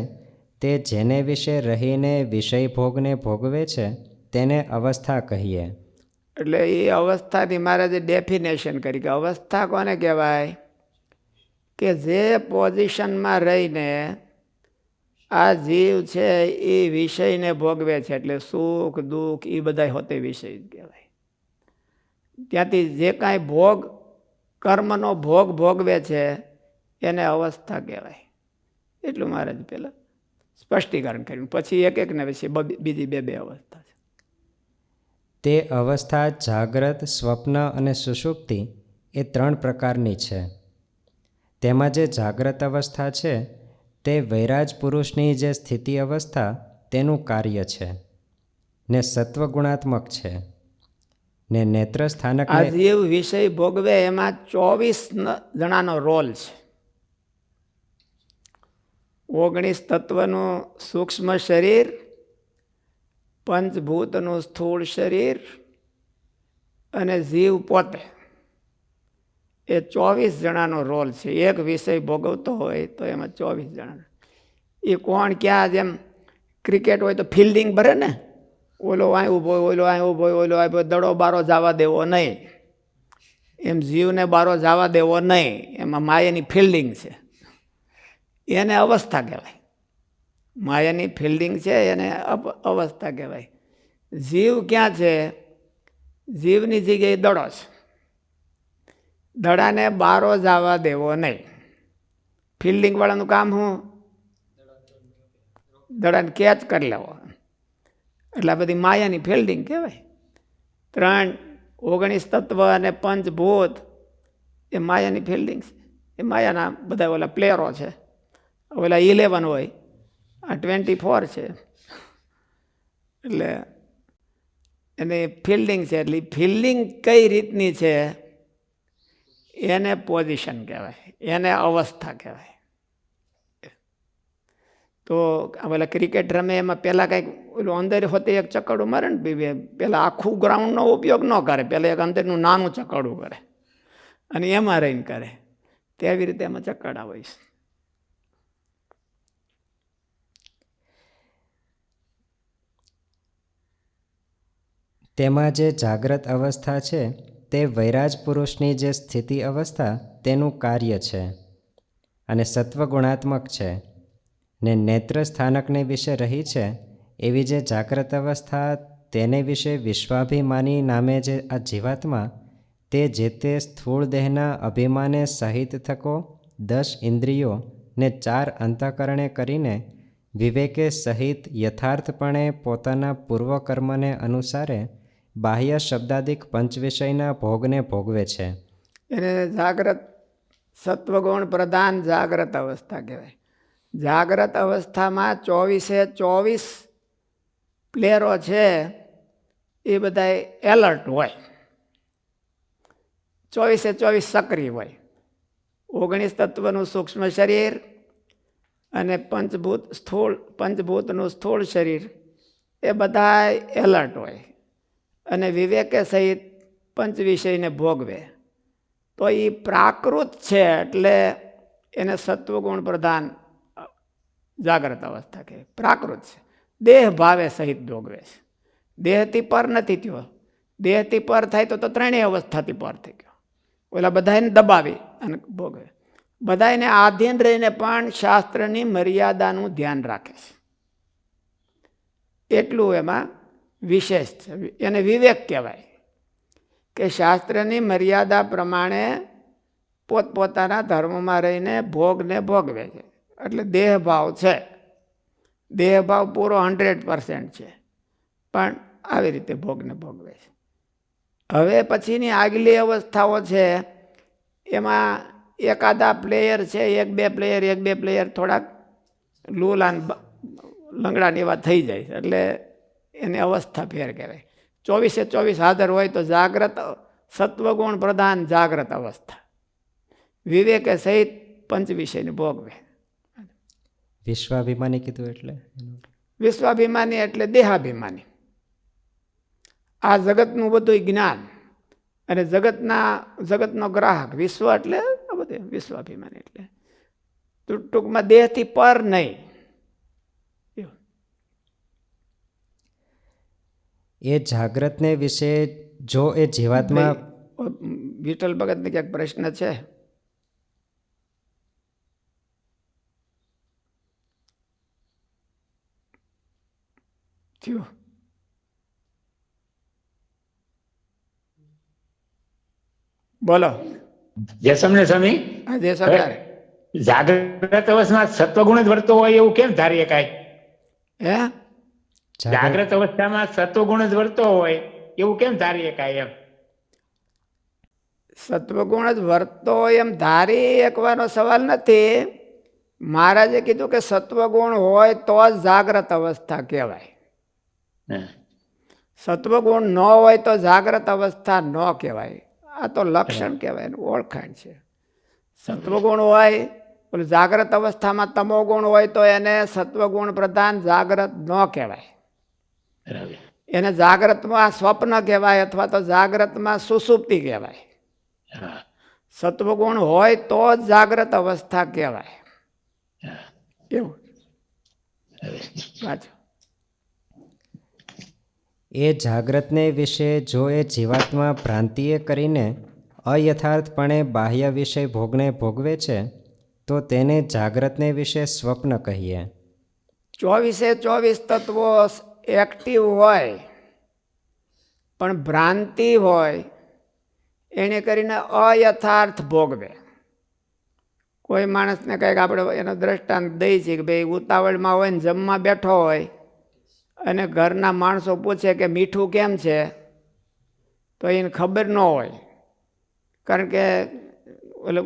તે જેને વિશે રહીને વિષય ભોગને ભોગવે છે તેને અવસ્થા કહીએ. એટલે એ અવસ્થાની મહારાજે ડેફિનેશન કરી કે અવસ્થા કોને કહેવાય? કે જે પોઝિશનમાં રહીને આ જીવ છે એ વિષયને ભોગવે છે, એટલે સુખ દુઃખ એ બધા હોતે વિષય જ કહેવાય. ત્યાંથી જે કાંઈ ભોગ કર્મનો ભોગ ભોગવે છે એને અવસ્થા કહેવાય. એટલું મહારાજ પહેલાં સ્પષ્ટીકરણ કર્યું. પછી એક એકને પછી બીજી બે બે અવસ્થા છે. તે અવસ્થા જાગ્રત, સ્વપ્ન અને સુષુપ્તિ એ 3 પ્રકારની છે. તેમાં જે જાગ્રત અવસ્થા છે તે વૈરાજ પુરુષની જે સ્થિતિ અવસ્થા તેનું કાર્ય છે ને સત્વગુણાત્મક છે ને નેત્ર સ્થાનક. આ જીવ વિષય ભોગવે એમાં 24 જણાનો રોલ છે. 19 તત્વનું સૂક્ષ્મ શરીર, પંચભૂતનું સ્થૂળ શરીર અને જીવ પોતે, એ 24 જણાનો રોલ છે. એક વિષય ભોગવતો હોય તો એમાં 24 જણા. એ કોણ ક્યાં, જેમ ક્રિકેટ હોય તો ફિલ્ડિંગ ભરે ને, ઓલો અહીં ઊભો હોય, ઓલો અહીં ઊભો હોય, ઓલો અહીં દડો બારો જવા દેવો નહીં, એમ જીવને બારો જવા દેવો નહીં. એમાં માયાની ફિલ્ડિંગ છે, એને અવસ્થા કહેવાય. માયાની ફિલ્ડિંગ છે એને અવસ્થા કહેવાય. જીવ ક્યાં છે? જીવની જગ્યાએ દડો છે. દડાને બારો જવા દેવો નહીં. ફિલ્ડિંગવાળાનું કામ શું? દડાને કેચ કરી લેવો. એટલે આ બધી માયાની ફિલ્ડિંગ કહેવાય. 19 તત્વ અને પંચભૂત એ માયાની ફિલ્ડિંગ છે. એ માયાના બધા ઓલા પ્લેયરો છે. ઓલા 11 હોય, આ 24 છે. એટલે એને ફિલ્ડિંગ છે. એટલે ફિલ્ડિંગ કઈ રીતની છે એને પોઝિશન કહેવાય, એને અવસ્થા કહેવાય. તો પેલા ક્રિકેટ રમે એમાં પહેલાં કંઈક ઓલું અંદર હોતે એક ચકડું મારે ને, પહેલાં આખું ગ્રાઉન્ડનો ઉપયોગ ન કરે, પહેલાં એક અંદરનું નાનું ચકડું કરે અને એમાં રહીને કરે. તેવી રીતે એમાં ચકડા હોય છે. તેમાં જે જાગ્રત અવસ્થા છે તે વૈરાજ પુરુષની જે સ્થિતિ અવસ્થા તેનું કાર્ય છે અને સત્વગુણાત્મક છે ને નેત્ર સ્થાનકને વિશે રહી છે. એવી જે જાગ્રત અવસ્થા તેને વિશે વિશ્વાભિમાની નામે જે આ જીવાત્મા તે જે તે સ્થૂળ દેહના અભિમાને સહિત થકો 10 ઇન્દ્રિયો ને 4 અંતઃકરણે કરીને વિવેકે સહિત યથાર્થપણે પોતાના પૂર્વકર્મને અનુસારે બાહ્ય શબ્દાદિક પંચવિષયના ભોગને ભોગવે છે. એને જાગ્રત સત્વગુણ પ્રધાન જાગ્રત અવસ્થા કહેવાય. જાગ્રત અવસ્થામાં 24 પ્લેયરો છે એ બધા એલર્ટ હોય, 24 સક્રિય હોય. 19 તત્વનું સૂક્ષ્મ શરીર અને પંચભૂતનું સ્થૂળ શરીર એ બધા એલર્ટ હોય અને વિવેકે સહિત પંચ વિષયને ભોગવે. તો એ પ્રાકૃત છે એટલે એને સત્વગુણ પ્રધાન જાગ્રત અવસ્થા કહે. પ્રાકૃત છે, દેહ ભાવે સહિત ભોગવે છે. દેહથી પર નથી થયો. દેહથી પર થાય તો 3 અવસ્થાથી પર થઈ ગયો. ઓલા બધાને દબાવી અને ભોગવે. બધાને આધીન રહીને પણ શાસ્ત્રની મર્યાદાનું ધ્યાન રાખે છે. એટલું એમાં વિશેષ છે. એને વિવેક કહેવાય કે શાસ્ત્રની મર્યાદા પ્રમાણે પોતપોતાના ધર્મમાં રહીને ભોગને ભોગવે છે. એટલે દેહભાવ છે. દેહભાવ પૂરો 100% છે, પણ આવી રીતે ભોગને ભોગવે છે. હવે પછીની આગલી અવસ્થાઓ છે એમાં એકાદા પ્લેયર છે, 1-2 પ્લેયર થોડાક લૂલાન લંગડાને એવા થઈ જાય, એટલે એને અવસ્થા ફેર કહેવાય. 24 હાજર હોય તો જાગ્રત સત્વગુણ પ્રધાન જાગ્રત અવસ્થા. વિવેકે સહિત પંચ વિષયને ભોગવે. વિશ્વાભિમાની કીધું એટલે વિશ્વાભિમાની એટલે દેહાભિમાની. આ જગતનું બધું જ્ઞાન અને જગતનો ગ્રાહક. વિશ્વ એટલે આ બધું વિશ્વાભિમાની એટલે ટૂંકમાં દેહથી પર નહીં. એ જાગ્રતને વિશે જો એ જીવાત્મા વિઠ્ઠલ ભગતને ક્યાંક પ્રશ્ન છે. થયું બોલો. જય સ્વામી સ્વામી. આજે સરકાર જાગ્રત અવસ્થામાં સત્વગુણ જ વર્તો હોય એવું કેમ ધારીએ કાંઈ? હે જાગ્રત અવસ્થામાં સત્વગુણ જ વર્તો હોય એવું કેમ ધારીએ કાંઈ એમ? સત્વગુણ જ વર્તો એમ ધારી એકવાનો સવાલ નથી. મહારાજે કીધું કે સત્વગુણ હોય તો જ જાગ્રત અવસ્થા કહેવાય. સત્વગુણ ન હોય તો જાગ્રત અવસ્થા ન કહેવાય. આ તો લક્ષણ કહેવાય, ઓળખાણ છે. સત્વગુણ હોય, જાગ્રત અવસ્થામાં તમોગુણ હોય તો એને સત્વગુણ પ્રધાન જાગ્રત ન કહેવાય. એને જાગ્રતમાં સ્વપ્ન કહેવાય અથવા તો જાગ્રતમાં સુષુપ્તિ કહેવાય. સત્વગુણ હોય તો જ જાગ્રત અવસ્થા કહેવાય. એવું પાછું એ જાગ્રતને વિશે જો એ જીવાત્મા ભ્રાંતિએ કરીને અયથાર્થપણે બાહ્ય વિષય ભોગને ભોગવે છે તો તેને જાગ્રતને વિશે સ્વપ્ન કહીએ. 24 તત્વો એક્ટિવ હોય પણ ભ્રાંતિ હોય એને કરીને અયથાર્થ ભોગવે. કોઈ માણસને કંઈક આપણે એનો દ્રષ્ટાંત દઈ છે કે ભાઈ ઉતાવળમાં હોય ને જમવા બેઠો હોય અને ઘરના માણસો પૂછે કે મીઠું કેમ છે તો એને ખબર ન હોય, કારણ કે એટલે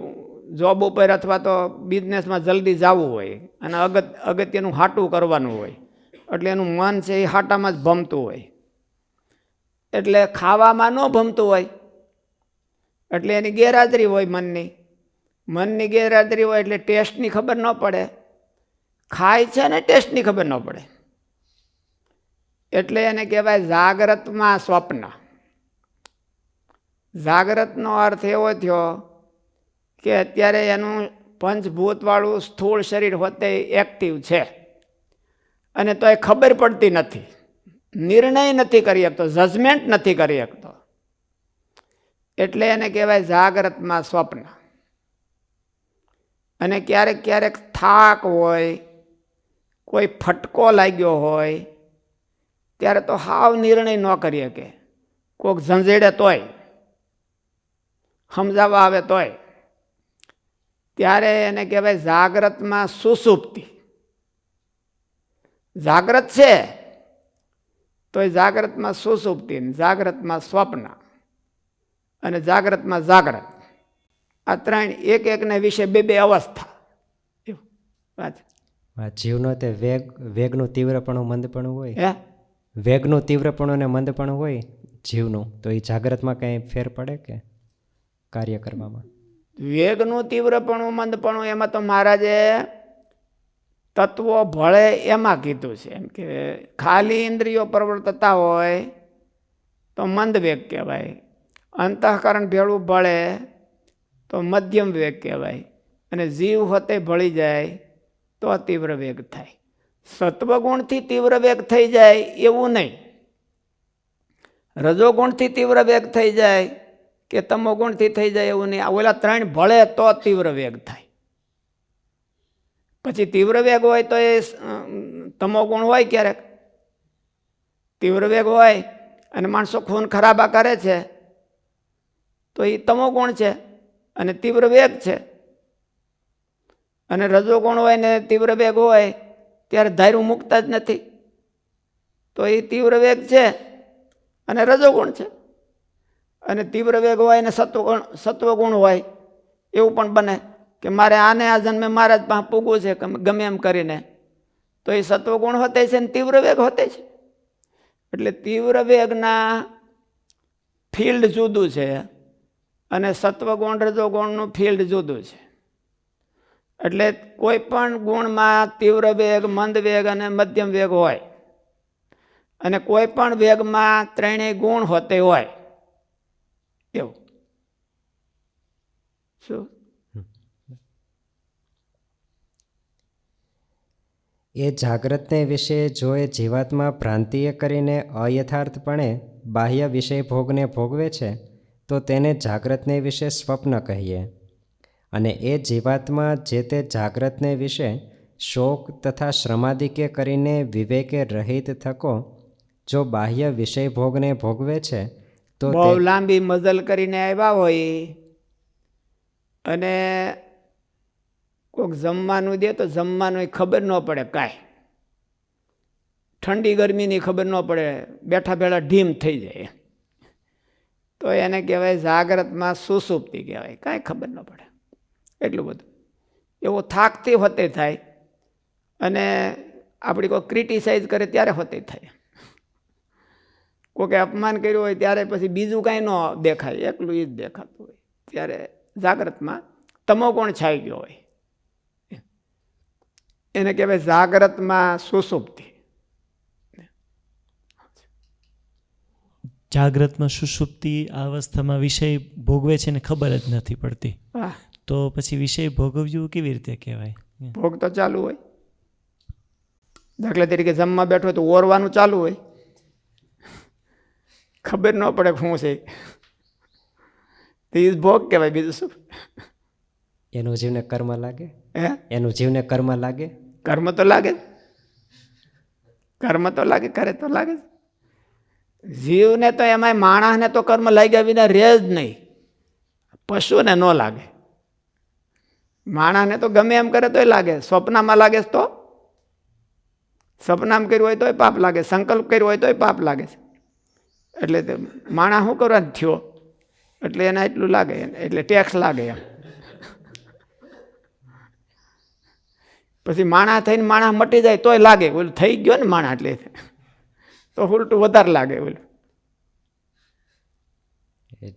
જોબ ઉપર અથવા તો બિઝનેસમાં જલ્દી જવું હોય અને અગત્યનું હાટું કરવાનું હોય એટલે એનું મન છે એ હાટામાં જ ભમતું હોય, એટલે ખાવામાં ન ભમતું હોય એટલે એની ગેરહાજરી હોય. મનની ગેરહાજરી હોય એટલે ટેસ્ટની ખબર ન પડે. ખાય છે ને ટેસ્ટની ખબર ન પડે એટલે એને કહેવાય જાગ્રતમાં સ્વપ્ન. જાગ્રતનો અર્થ એવો થયો કે અત્યારે એનું પંચભૂતવાળું સ્થૂળ શરીર હોતે એક્ટિવ છે અને તો એ ખબર પડતી નથી, નિર્ણય નથી કરી શકતો, જજમેન્ટ નથી કરી શકતો, એટલે એને કહેવાય જાગ્રતમાં સ્વપ્ન. અને ક્યારેક ક્યારેક થાક હોય, કોઈ ફટકો લાગ્યો હોય ત્યારે તો હાવ નિર્ણય ન કરી શકે. કોઈક ઝંઝેડે તોય, સમજાવવા આવે તોય, ત્યારે એને કહેવાય જાગ્રતમાં સુષુપ્તિ. જાગ્રત છે તો એ જાગ્રતમાં સુષુપ્તિ, જાગ્રતમાં સ્વપ્ન અને જાગ્રતમાં જાગ્રત. આ ત્રણ એક એકને વિશે બે અવસ્થા. જીવનો તે વેગનું તીવ્રપણું મંદપણું હોય, હે વેગનું તીવ્રપણું ને મંદપણું હોય જીવનું, તો એ જાગ્રતમાં કંઈ ફેર પડે કે કાર્ય કરવામાં? વેગનું તીવ્રપણું મંદપણું એમાં તો મહારાજે તત્વો ભળે એમાં કીધું છે. એમ કે ખાલી ઇન્દ્રિયો પ્રવર્તતા હોય તો મંદ વેગ કહેવાય, અંતઃકરણ ભેળું ભળે તો મધ્યમ વેગ કહેવાય, અને જીવ હોતે ભળી જાય તો તીવ્ર વેગ થાય. સત્વગુણથી તીવ્ર વેગ થઈ જાય એવું નહીં, રજોગુણથી તીવ્ર વેગ થઈ જાય કે તમોગુણથી થઈ જાય એવું નહીં. ઓલા ત્રણ ભળે તો તીવ્ર વેગ થાય. પછી તીવ્ર વેગ હોય તો એ તમોગુણ હોય, ક્યારેક તીવ્ર વેગ હોય અને માણસો ખૂન ખરાબા કરે છે તો એ તમોગુણ છે અને તીવ્ર વેગ છે. અને રજોગુણ હોય ને તીવ્ર વેગ હોય ત્યારે ધાર્યું મૂકતા જ નથી તો એ તીવ્ર વેગ છે અને રજોગુણ છે. અને તીવ્ર વેગ હોય ને સત્વગુણ હોય એવું પણ બને કે મારે આને આ જન્મે મારા જ પાસે પૂગવું છે ગમે એમ કરીને, તો એ સત્વગુણ હોતે છે ને તીવ્ર વેગ હોતે છે. એટલે તીવ્ર વેગના ફિલ્ડ જુદું છે અને સત્વગુણ રજોગુણનું ફિલ્ડ જુદું છે. એટલે કોઈ પણ ગુણમાં તીવ્ર વેગ, મંદ વેગ અને મધ્યમ વેગ હોય, અને કોઈ પણ વેગમાં ત્રણેય ગુણ હોતે હોય એવું. શું? એ જાગ્રતને વિશે જો એ જીવાત્મા ભ્રાંતિએ કરીને અયથાર્થપણે બાહ્ય વિષય ભોગને ભોગવે છે તો તેને જાગ્રતને વિશે સ્વપ્ન કહીએ. અને એ જીવાત્મા જે તે જાગ્રતને વિશે શોક તથા શ્રમાદિકે કરીને વિવેકે રહિત થકો જો બાહ્ય વિષય ભોગને ભોગવે છે તો બહુ લાંબી મઝલ કરીને આવ્યા હોય અને કોઈક જમવાનું દે તો જમવાનું ખબર ન પડે, કાંઈ ઠંડી ગરમીની ખબર ન પડે, બેઠા બેઠા ઢીમ થઈ જાય, તો એને કહેવાય જાગ્રતમાં સુસુપ્તિ કહેવાય, કાંઈ ખબર ન પડે એટલું બધું. એવો થાકથી હોતે થાય અને આપણી કોઈ ક્રિટિસાઇઝ કરે ત્યારે હોતે થાય. કોકે અપમાન કર્યું હોય ત્યારે પછી બીજું કાંઈ ન દેખાય, એકલું એ જ દેખાતું હોય, ત્યારે જાગ્રતમાં તમો કોણ છાઈ ગયો હોય, એને કહેવાય જાગ્રતમાં સુસુપ્તિ. જાગ્રતમાં સુષુપ્તિ આ અવસ્થામાં વિષય ભોગવે છે ને ખબર જ નથી પડતી, હા, તો પછી વિષય ભોગવ્યું કેવી રીતે કહેવાય? ભોગ તો ચાલુ હોય. દાખલા તરીકે જમવા બેઠો તો ઓરવાનું ચાલુ હોય, ખબર ન પડે શું છે, તો એ ભોગ કહેવાય. બીજું શું? એનું જીવને કર્મ લાગે, હે, એનું જીવને કર્મ લાગે. કર્મ તો લાગે, કર્મ તો લાગે, કરે તો લાગે. જીવને તો એમાંય માણસને તો કર્મ લાગ્યા વિના રહે જ નહીં, પશુને ન લાગે. માણસને તો ગમે એમ કરે તોય લાગે, સ્વપ્નમાં લાગે તો સપનામાં કર્યું હોય તોય પાપ લાગે, સંકલ્પ કર્યો હોય તોય પાપ લાગે છે. એટલે માણસ શું કરવા થયો એટલે એને એટલું લાગે, એટલે ટેક્સ લાગે એમ. પછી માણસ થઈને માણસ મટી જાય તોય લાગે, ઓલું થઈ ગયો ને માણસ એટલે તો ઉલટું વધારે લાગે. ઓલું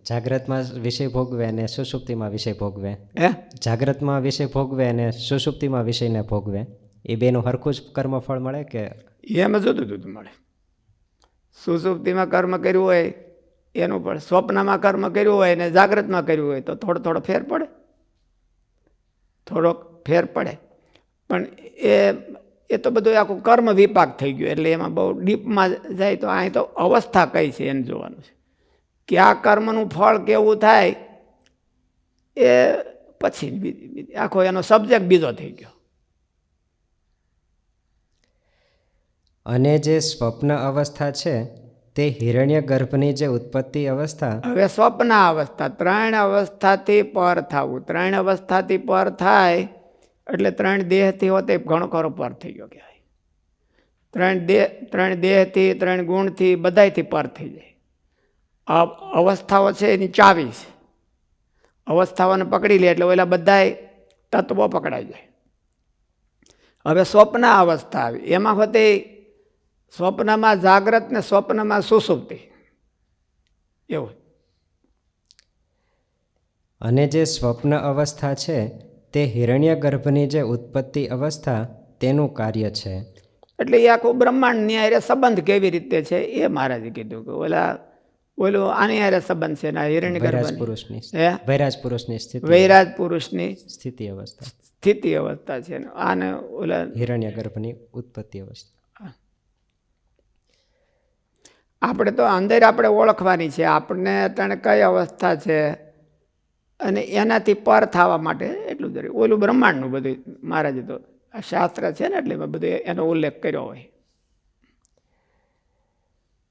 જાગ્રતમાં વિષય ભોગવે અને સુષુપ્તિમાં વિષય ભોગવે. હે, જાગ્રતમાં વિષય ભોગવે અને સુષુપ્તિમાં વિષયને ભોગવે, એ બેનું હરખું જ કર્મફળ મળે કે એમાં જુદું જુદું મળે. સુસુપ્તિમાં કર્મ કર્યું હોય એનું પણ, સ્વપ્નમાં કર્મ કર્યું હોય ને જાગ્રતમાં કર્યું હોય તો થોડો થોડો ફેર પડે, થોડોક ફેર પડે. પણ એ તો બધું આખું કર્મ વિપાક થઈ ગયું, એટલે એમાં બહુ ડીપમાં જાય તો અહીં તો અવસ્થા કઈ છે એને જોવાનું છે કે આ કર્મનું ફળ કેવું થાય, એ પછી આખો એનો સબ્જેક્ટ બીજો થઈ ગયો. અને જે સ્વપ્ન અવસ્થા છે તે હિરણ્ય ગર્ભની જે ઉત્પત્તિ અવસ્થા. હવે સ્વપ્ન અવસ્થા, ત્રણ અવસ્થાથી પર થવું, ત્રણ અવસ્થાથી પર થાય એટલે ત્રણ દેહથી હોતે ઘણો ખરો પર થઈ ગયો કહેવાય. ત્રણ દેહથી, ત્રણ ગુણથી, બધાયથી પર થઈ જાય. આ અવસ્થાઓ છે એની ચાવી છે, અવસ્થાઓને પકડી લે એટલે ઓલા બધાય તત્વો પકડાઈ જાય. હવે સ્વપ્ન અવસ્થા આવી, એમાં હોતે સ્વપ્નમાં જાગ્રત ને સ્વપ્નમાં સુસુપ્તિ એવું. અને જે સ્વપ્ન અવસ્થા છે તે હિરણ્ય ગર્ભની જે ઉત્પત્તિ અવસ્થા તેનું કાર્ય છે. એટલે એ આખું બ્રહ્માંડ ની હારે સંબંધ કેવી રીતે છે એ મહારાજે કીધું કે ઓલું આની હારે સંબંધ છે ના હિરણ્ય વૈરાજ ગર્ભ પુરુષની હે, વૈરાજ પુરુષની સ્થિતિ, વૈરાજ પુરુષની સ્થિતિ અવસ્થા, સ્થિતિ અવસ્થા છે ને આને ઓલા હિરણ્ય ગર્ભની ઉત્પત્તિ અવસ્થા. આપણે તો અંદર આપણે ઓળખવાની છે આપણને અત્યારે કઈ અવસ્થા છે, અને એનાથી પર થવા માટે એટલું જ રહ્યું. ઓલું બ્રહ્માંડનું બધું મહારાજે તો આ શાસ્ત્ર છે ને એટલે એમાં બધું એનો ઉલ્લેખ કર્યો હોય.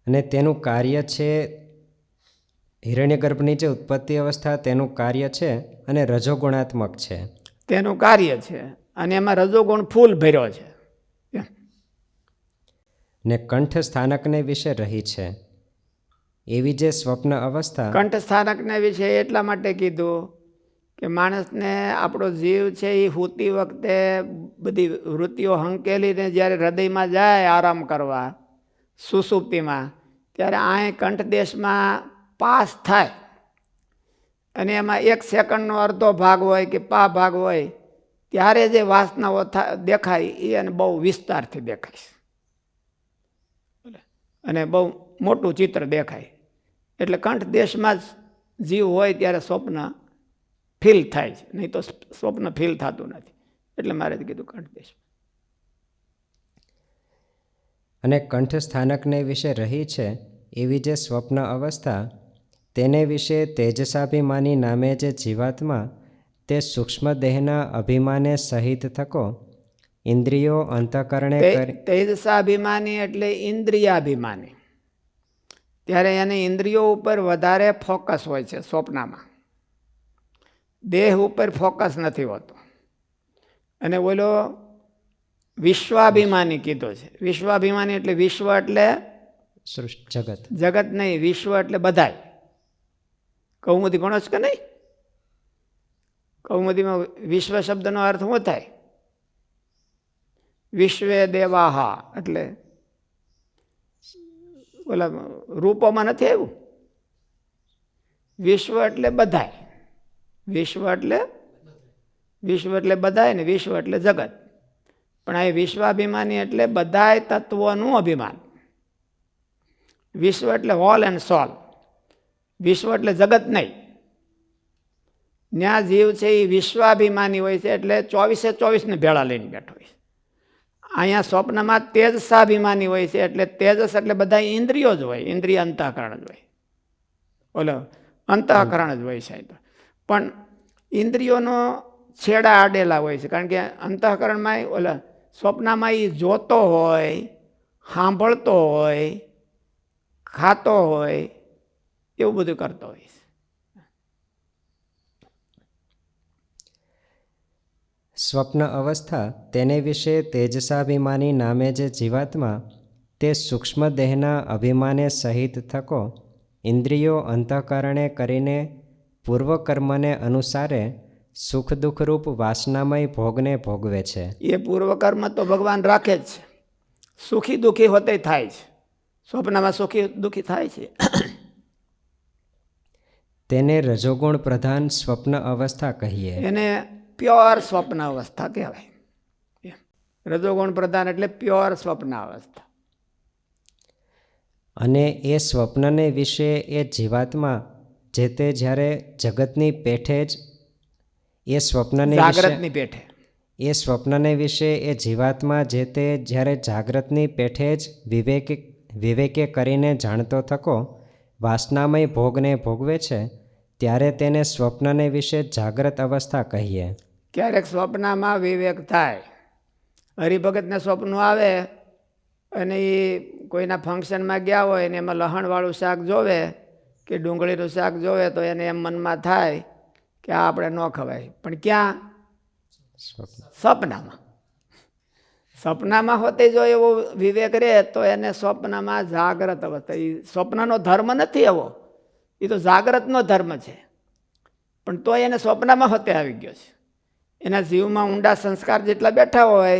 અને તેનું કાર્ય છે હિરણ્ય ગર્ભની જે ઉત્પત્તિ અવસ્થા તેનું કાર્ય છે અને રજોગુણાત્મક છે. તેનું કાર્ય છે અને એમાં રજોગુણ ફૂલ ભર્યો છે. ને કંઠ સ્થાનકને વિશે રહી છે. એવી જે સ્વપ્ન અવસ્થા કંઠ સ્થાનકને વિશે એટલા માટે કીધું કે માણસને આપણો જીવ છે એ સૂતી વખતે બધી વૃત્તિઓ હંકેલીને જ્યારે હૃદયમાં જાય આરામ કરવા સુસુપ્તિમાં, ત્યારે આ કંઠ દેશમાં પાસ થાય અને એમાં 1 સેકન્ડનો અડધો ભાગ હોય કે પા ભાગ હોય ત્યારે જે વાસનાઓ દેખાય એ અને બહુ વિસ્તારથી દેખાય અને બહુ મોટું ચિત્ર દેખાય. એટલે કંઠ દેશમાં જ જીવ હોય ત્યારે સ્વપ્ન ફીલ થાય છે, નહીં તો સ્વપ્ન ફીલ થતું નથી. એટલે મારે કીધું કંઠ દેશ. અને કંઠ સ્થાનકને વિશે રહી છે એવી જે સ્વપ્ન અવસ્થા, તેને વિશે તેજસાભિમાની નામે જે જીવાત્મા તે સૂક્ષ્મ દેહના અભિમાને સહિત થકો ઇન્દ્રિયો અંતઃકરણે તેજસાભિમાની એટલે ઇન્દ્રિયાભિમાની. ત્યારે એને ઇન્દ્રિયો ઉપર વધારે ફોકસ હોય છે સ્વપ્નમાં, દેહ ઉપર ફોકસ નથી હોતો. અને બોલો વિશ્વાભિમાની કીધો છે. વિશ્વાભિમાની એટલે વિશ્વ એટલે જગત, જગત નહીં, વિશ્વ એટલે બધાય. કૌમુદી ગણો છે કે નહીં? કૌમુદીમાં વિશ્વ શબ્દનો અર્થ શું થાય? વિશ્વે દેવાહા એટલે ઓલા રૂપોમાં નથી આવ્યું. વિશ્વ એટલે બધાય, વિશ્વ એટલે બધાય ને વિશ્વ એટલે જગત. પણ આ વિશ્વાભિમાની એટલે બધાય તત્વોનું અભિમાન. વિશ્વ એટલે હોલ એન્ડ સોલ, વિશ્વ એટલે જગત નહીં. ન્યા જીવ છે એ વિશ્વાભિમાની હોય છે, એટલે 24/24 ભેળા લઈને બેઠો હોય છે. અહીંયા સ્વપ્નમાં તેજસાભિમાની હોય છે, એટલે તેજસ એટલે બધા ઇન્દ્રિયો જ હોય, ઇન્દ્રિય અંતઃકરણ જ હોય. ઓલો અંતઃકરણ જ હોય સાહેબ. પણ ઇન્દ્રિયોનો છેડા આડેલા હોય છે, કારણ કે અંતઃકરણમાં ઓલા સ્વપ્નમાં એ જોતો હોય, સાંભળતો હોય, ખાતો હોય, એવું બધું કરતો હોય છે. સ્વપ્ન અવસ્થા તેને વિશે તેજસાભિમાની નામે જે જીવાત્મા તે સૂક્ષ્મ દેહના અભિમાને સહિત થકો ઇન્દ્રિયો અંતઃકરણે કરીને પૂર્વકર્મને અનુસારે સુખ દુઃખરૂપ વાસનામય ભોગને ભોગવે છે. એ પૂર્વકર્મ તો ભગવાન રાખે જ છે. સુખી દુઃખી હોતે થાય છે. સ્વપ્નમાં સુખી દુઃખી થાય છે. તેને રજોગુણ પ્રધાન સ્વપ્ન અવસ્થા કહીએ. એને પ્યોર સ્વપ્ન અવસ્થા કહેવાય. રજોગુણ પ્રધાન એટલે પ્યોર સ્વપ્ન અવસ્થા. અને એ સ્વપ્નને વિશે એ જીવાત્મા જે તે જ્યારે જગતની પેઠે જ એ સ્વપ્નને જાગ્રતની પેઠે એ સ્વપ્નને વિશે એ જીવાત્મા જે તે જ્યારે જાગ્રતની પેઠે જ વિવેકે કરીને જાણતો થકો વાસનામય ભોગને ભોગવે છે, ત્યારે તેને સ્વપ્નને વિશે જાગ્રત અવસ્થા કહીએ. ક્યારેક સ્વપ્નમાં વિવેક થાય. હરિભગતને સ્વપ્ન આવે અને એ કોઈના ફંક્શનમાં ગયા હોય ને એમાં લહણવાળું શાક જોવે કે ડુંગળીનું શાક જોવે તો એને એમ મનમાં થાય કે આ આપણે ન ખવાય. પણ ક્યાં? સ્વપ્નમાં. સ્વપ્નમાં હોતે જો એવો વિવેક રહે તો એને સ્વપ્નમાં જાગ્રત અવસ્થા. એ સ્વપ્નનો ધર્મ નથી એવો, એ તો જાગ્રતનો ધર્મ છે. પણ તો એને સ્વપ્નમાં હોતે આવી ગયો છે. એના જીવમાં ઊંડા સંસ્કાર જેટલા બેઠા હોય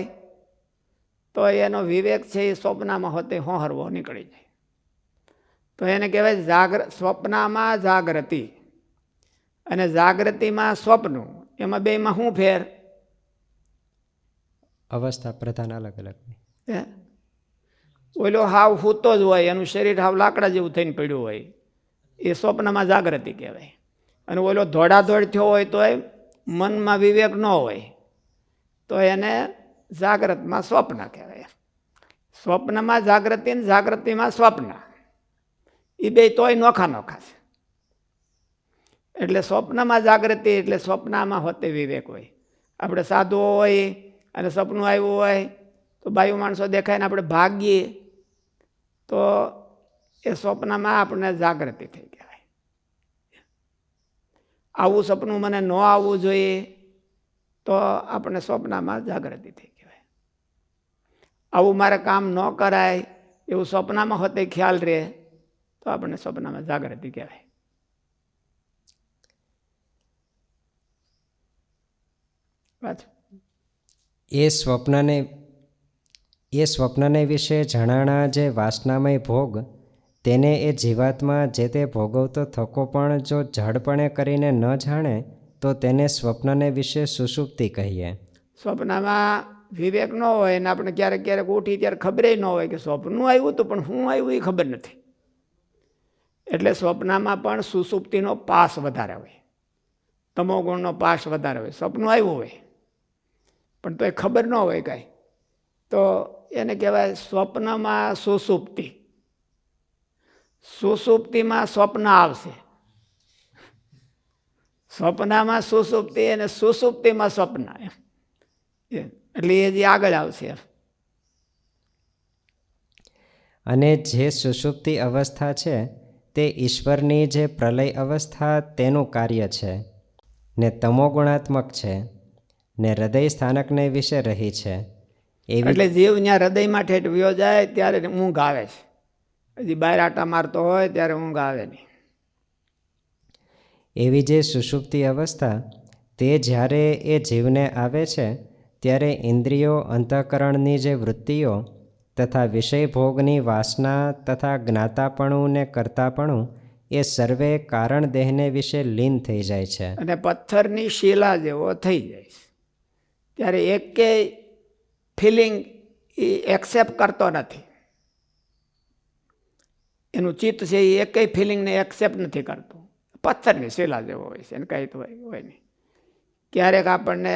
તો એનો વિવેક છે એ સ્વપ્નમાં હોતે હોહરવો નીકળી જાય. તો એને કહેવાય સ્વપ્નમાં જાગૃતિ અને જાગૃતિમાં સ્વપ્નું. એમાં બેમાં શું ફેર? અવસ્થા પ્રધાન અલગ અલગ. ઓલો હાવ હૂતો જ હોય, એનું શરીર હાવ લાકડા જેવું થઈને પડ્યું હોય, એ સ્વપ્નમાં જાગૃતિ કહેવાય. અને ઓલો ધોડાધોડ થયો હોય તો મનમાં વિવેક ન હોય તો એને જાગ્રતમાં સ્વપ્ન કહેવાય. સ્વપ્નમાં જાગૃતિ ને જાગૃતિમાં સ્વપ્ન, એ બે તોય નોખા નોખા છે. એટલે સ્વપ્નમાં જાગૃતિ એટલે સ્વપ્નમાં હોતે વિવેક હોય. આપણે સાધુઓ હોય અને સપનું આવ્યું હોય તો બાયુ માણસો દેખાય ને આપણે ભાગીએ તો એ સ્વપ્નમાં આપણને જાગૃતિ થઈ કહેવાય. આવું સપનું મને ન આવવું જોઈએ તો આપણને સ્વપ્નમાં જાગૃતિ થઈ કહેવાય. આવું મારે કામ ન કરાય એવું સ્વપ્નમાં હોતે ખ્યાલ રહે તો આપણને સ્વપ્નમાં જાગૃતિ કહેવાય. એ સ્વપ્નને વિશે જણાણા જે વાસનામય ભોગ તેને એ જીવાત્મા જે તે ભોગવતો થકો પણ જો જડપણે કરીને ન જાણે તો તેને સ્વપ્નને વિશે સુષુપ્તિ કહીએ. સ્વપ્નમાં વિવેક ન હોય ને આપણે ક્યારેક ક્યારેક ઉઠી ત્યારે ખબર ન હોય કે સ્વપ્નું આવ્યું હતું, પણ શું આવ્યું એ ખબર નથી. એટલે સ્વપ્નમાં પણ સુષુપ્તિનો પાસ વધારે હોય, તમોગુણનો પાસ વધારે હોય. સ્વપ્ન આવ્યું હોય પણ તો એ ખબર ન હોય કાંઈ, તો એને કહેવાય સ્વપ્નમાં સુષુપ્તિ. સુષુપ્તિમાં સ્વપ્ન આવશે, સ્વપ્નમાં સુષુપ્તિ અને સુષુપ્તિમાં સ્વપ્ન, એટલે એ જે આગળ આવશે. અને જે સુષુપ્તિ અવસ્થા છે તે ઈશ્વરની જે પ્રલય અવસ્થા તેનું કાર્ય છે ને તમોગુણાત્મક છે ને હૃદય સ્થાનકને વિશે રહી છે. એટલે જીવ ત્યાં હૃદયમાં ઠેઠ વ્યો જાય ત્યારે ઊંઘ આવે છે. હજી બહાર આટા મારતો હોય ત્યારે ઊંઘ આવે નહીં. એવી જે સુષુપ્તિ અવસ્થા તે જ્યારે એ જીવને આવે છે ત્યારે ઇન્દ્રિયો, અંતઃકરણની જે વૃત્તિઓ તથા વિષય ભોગની વાસના તથા જ્ઞાતાપણું ને કર્તાપણું એ સર્વે કારણ દેહને વિશે લીન થઈ જાય છે અને પથ્થરની શિલા જેવો થઈ જાય છે. ત્યારે એકેય ફિલિંગ એ એક્સેપ્ટ કરતો નથી. એનું ચિત્ત છે એ એકેય ફિલિંગને એક્સેપ્ટ નથી કરતું. પથ્થરની શિલા જેવો હોય છે, એને કંઈ તો હોય નહીં. ક્યારેક આપણને,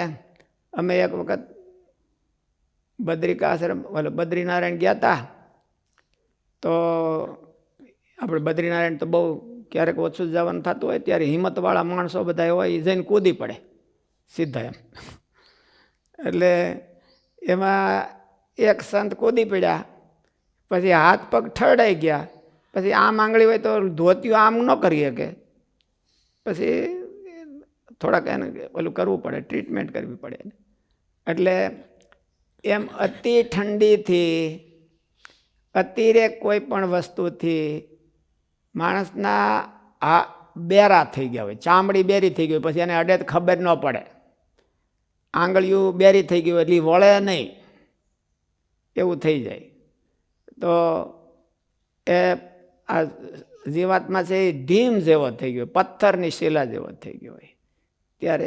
અમે એક વખત બદ્રિકાશ્રમ બદ્રીનારાયણ ગયા હતા, તો આપણે બદ્રીનારાયણ તો બહુ ક્યારેક ઓછું જવાનું થતું હોય, ત્યારે હિંમતવાળા માણસો બધા હોય એ જઈને કૂદી પડે સીધા એમ. એટલે એમાં એક સંત કૂદી પડ્યા, પછી હાથ પગ ઠરડાઈ ગયા, પછી આમ આંગળી હોય તો ધોતિયું આમ ન કરી શકે, પછી થોડાક એને ઓલું કરવું પડે, ટ્રીટમેન્ટ કરવી પડે. એટલે એમ અતિ ઠંડીથી, અતિરેક કોઈ પણ વસ્તુથી માણસના આ બેરા થઈ ગયા હોય, ચામડી બેરી થઈ ગઈ, પછી એને અડે ખબર ન પડે, આંગળીઓ બેરી થઈ ગયું એટલે વળે નહીં, એવું થઈ જાય. તો એ આ જીવાત્મા છે એ ઢીમ જેવો થઈ ગયો, પથ્થરની શિલા જેવો થઈ ગયો હોય, ત્યારે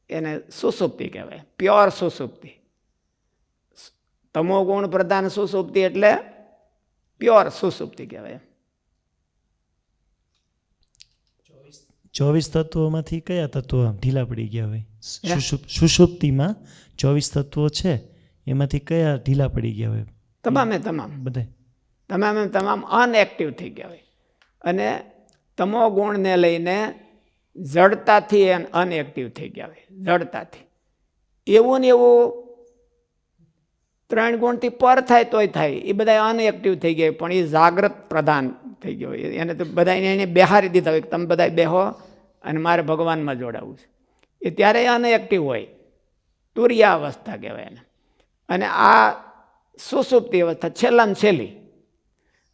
એને સુષુપ્તિ કહેવાય, પ્યોર સુષુપ્તિ. તમો ગુણ પ્રધાન સુષુપ્તિ એટલે પ્યોર સુષુપ્તિ કહેવાય. 24 તત્વોમાંથી કયા તત્વો ઢીલા પડી ગયા હોય? સુષુપ્તિમાં 24 તત્વો છે, એમાંથી કયા ઢીલા પડી ગયા હોય? તમામે તમામ, બધા તમામે તમામ અનએક્ટિવ થઈ ગયા હોય. અને તમો ગુણને લઈને જડતાથી અનએક્ટિવ થઈ ગયા હોય, જડતાથી. એવું ને એવું 3 ગુણથી પર થાય તોય થાય, એ બધા અનએક્ટિવ થઈ ગયા, પણ એ જાગ્રત પ્રધાન થઈ ગયો હોય. એને તો બધા એને બેહારી દીધા હોય કે તમે બધા બેહો અને મારે ભગવાનમાં જોડાવું છે. એ ત્યારે અનએક્ટિવ હોય, તુરિયા અવસ્થા કહેવાય એને. અને આ સુષુપ્તિ અવસ્થા છેલ્લામાં છેલ્લી,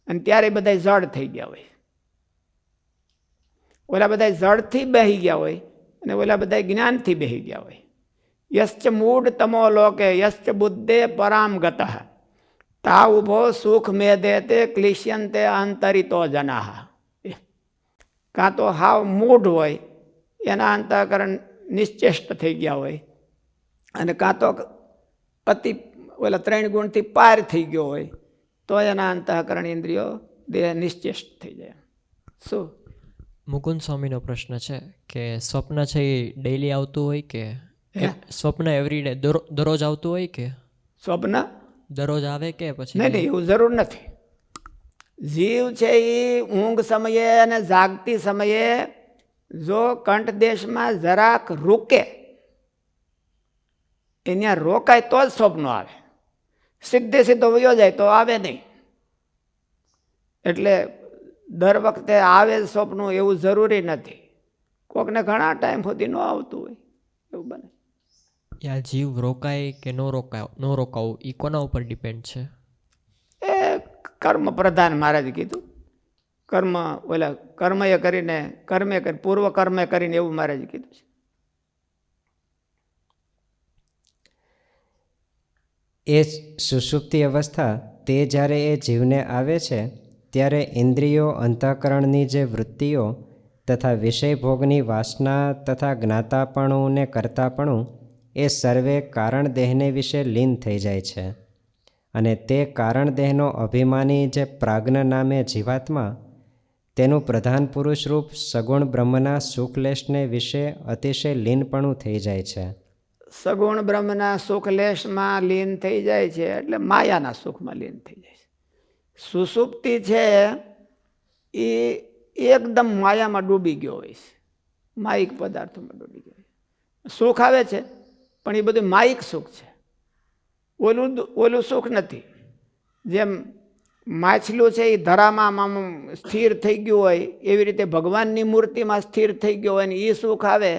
અને ત્યારે બધા જડ થઈ ગયા હોય. ઓલા બધા જડથી બેહી ગયા હોય અને ઓલા બધા જ્ઞાનથી બેહી ગયા હોય. યશ્ચ મૂઢ તમો લોકે યશ્ચ બુદ્ધે પરામ ગતઃ તા ઉભો સુખ મેદે તે ક્લિશ્યંતે અંતરિતો જનાહ. કાં તો હાવ મૂઢ હોય, એના અંતઃકરણ નિશ્ચેષ્ટ થઈ ગયા હોય, અને કાં તો અતિ ઓલા 3 ગુણથી પાર થઈ ગયો હોય, તો એના અંતઃકરણ ઇન્દ્રિયો દેહ નિશ્ચેષ્ટ થઈ જાય. શું મુકુંદ સ્વામીનો પ્રશ્ન છે કે સ્વપ્ન છે એ ડેઈલી આવતું હોય કે સ્વપ્ન એવરીડે દરરોજ આવતું હોય કે સ્વપ્ન દરરોજ આવે કે પછી? નહીં, એવું જરૂર નથી. જીવ છે એ ઊંઘ સમયે અને જાગતી સમયે જો કંઠ દેશમાં જરાક રૂકે, અહીંયા રોકાય તો જ સ્વપ્નો આવે. સીધે સીધો વયો જાય તો આવે નહીં. એટલે દર વખતે આવે સ્વપ્ન એવું જરૂરી નથી. કોકને ઘણા ટાઈમ સુધી ન આવતું હોય, એવું બને. આ જીવ રોકાય કે ન રોકાવું એ કોના ઉપર ડિપેન્ડ છે? એ કર્મ પ્રધાન મહારાજ કીધું. કર્મે કરીને પૂર્વ કર્મે કરીને એવું મહારાજ કીધું છે. એ સુષુપ્તિ અવસ્થા તે જ્યારે એ જીવને આવે છે ત્યારે ઇન્દ્રિયો, અંતઃકરણની જે વૃત્તિઓ તથા વિષય ભોગની વાસના તથા જ્ઞાતાપણું ને કર્તાપણું એ સર્વે કારણ દેહને વિશે લીન થઈ જાય છે અને તે કારણ દેહનો અભિમાની જે પ્રાજ્ઞ નામે જીવાત્મા તેનું પ્રધાન પુરુષ રૂપ સગુણ બ્રહ્મના સુખલેશને વિશે અતિશય લીનપણું થઈ જાય છે. સગુણ બ્રહ્મના સુખલેશમાં લીન થઈ જાય છે એટલે માયાના સુખમાં લીન થઈ જાય છે. સુષુપ્તિ છે એ એકદમ માયામાં ડૂબી ગયો હોય છે, માયિક પદાર્થોમાં ડૂબી ગયો. સુખ આવે છે પણ એ બધું માયિક સુખ છે, ઓલું સુખ નથી. જેમ માછલું છે એ ધરામાં આમ સ્થિર થઈ ગયું હોય એવી રીતે ભગવાનની મૂર્તિમાં સ્થિર થઈ ગયો હોય ને એ સુખ આવે,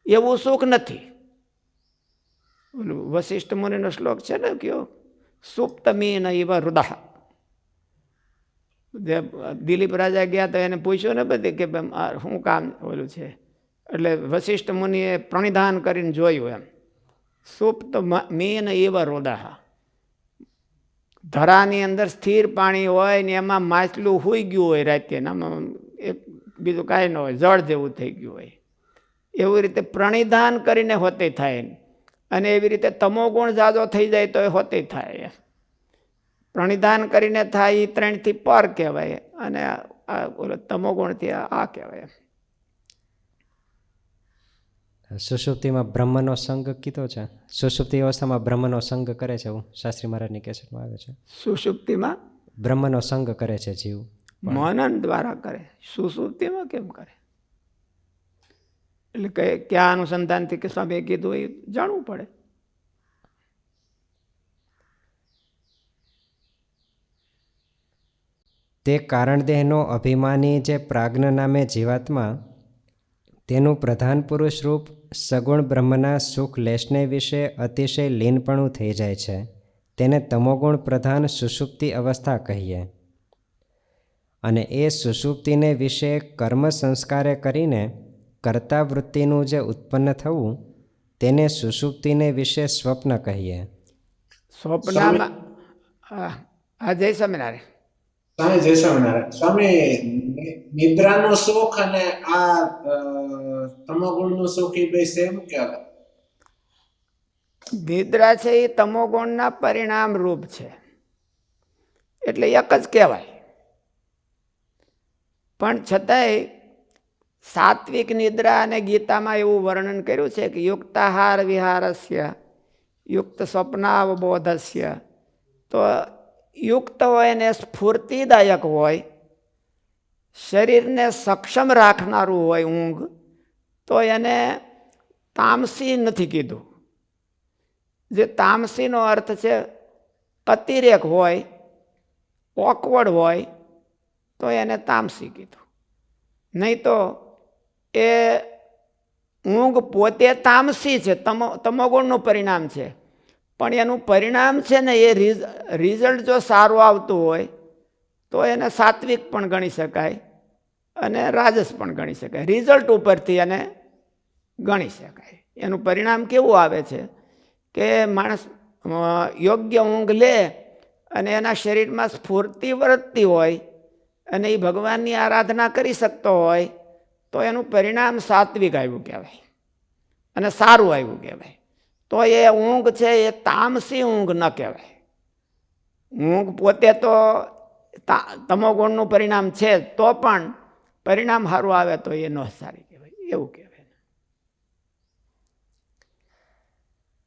એવું સુખ નથી. ઓલું વશિષ્ઠ મુનિનો શ્લોક છે ને કયો, સુપ્તમીન ઇવ હૃદય. જે દિલીપ રાજા ગયા તો એને પૂછ્યું ને બધી કે શું કામ ઓલું છે, એટલે વશિષ્ઠ મુનિએ પ્રણિધાન કરીને જોયું એમ, સુપ્ત મીન ઇવ હૃદય. ધરાની અંદર સ્થિર પાણી હોય ને એમાં માછલું હુઈ ગયું હોય રાતે, આમાં બીજું કાંઈ ન હોય, જળ જેવું થઈ ગયું હોય. એવી રીતે પ્રણિધાન કરીને હોતે થાય, અને એવી રીતે તમોગુણ જાજો થઈ જાય તો એ હોતે થાય. પ્રણિધાન કરીને થાય એ 3 થી પર કહેવાય, અને ઓલો તમોગુણથી આ કહેવાય. સુષુપ્તિમાં બ્રહ્મનો સંગ કીધો છે. સુષુપ્તિ અવસ્થામાં બ્રહ્મનો સંગ કરે છે, એવું શાસ્ત્રી મહારાજની કેસેટમાં આવે છે. સુષુપ્તિમાં બ્રહ્મનો સંગ કરે છે જીવ, મનન દ્વારા કરે. સુષુપ્તિમાં કેમ કરે? એટલે કે ક્યાં અનુસંધાનથી કે સ્વામીએ કીધું એ જાણવું પડે. તે કારણ દેહનો અભિમાની જે પ્રાજ્ઞ નામે જીવાત્મા તેનું પ્રધાન પુરુષ રૂપ સગુણ બ્રહ્મના સુખ લેશને વિશે અતિશય લીનપણું થઈ જાય છે. તેને તમોગુણ પ્રધાન સુષુપ્તિ અવસ્થા કહીએ. અને એ સુષુપ્તિને વિશે કર્મ સંસ્કારે કરીને કર્તા વૃત્તિનું જે ઉત્પન્ન થવું તેને સુષુપ્તિને વિશે સ્વપ્ન કહીએ. સ્વપ્નમાં હા, જય સ્વામિનારાયણ. સ્વામી જય સ્વામિનારાયણ. સ્વામી, નિદ્રાનું સુખ અને આ તમોગુણનું સુખ એ બે સેમ કે અલગ? નિદ્રા છે એ તમોગુણના પરિણામ રૂપ છે, એટલે એક જ કહેવાય. પણ છતાંય સાત્વિક નિદ્રા અને ગીતામાં એવું વર્ણન કર્યું છે કે યુક્તાહાર વિહારસ્ય યુક્ત સ્વપ્નાવબોધસ્ય. તો યુક્ત હોય ને સ્ફૂર્તિદાયક હોય, શરીરને સક્ષમ રાખનારું હોય ઊંઘ, તો એને તામસી નથી કીધું. જે તામસીનો અર્થ છે અતિરેક હોય, ઓકવર્ડ હોય, તો એને તામસી કીધું. નહીં તો એ ઊંઘ પોતે તામસી છે, તમોગુણનું પરિણામ છે, પણ એનું પરિણામ છે ને એ રિઝલ્ટ જો સારું આવતું હોય તો એને સાત્વિક પણ ગણી શકાય અને રાજસ પણ ગણી શકાય. રિઝલ્ટ ઉપરથી એને ગણી શકાય. એનું પરિણામ કેવું આવે છે કે માણસ યોગ્ય ઊંઘ લે અને એના શરીરમાં સ્ફૂર્તિ વર્તતી હોય અને એ ભગવાનની આરાધના કરી શકતો હોય તો એનું પરિણામ સાત્વિક આવ્યું કહેવાય અને સારું આવ્યું કહેવાય. તો એ ઊંઘ છે એ તામસી ઊંઘ ન કહેવાય. ઊંઘ પોતે તો તમોગુણનું પરિણામ છે, તો પણ પરિણામ સારું આવે તો એ ન સારી કહેવાય, એવું કહેવાય.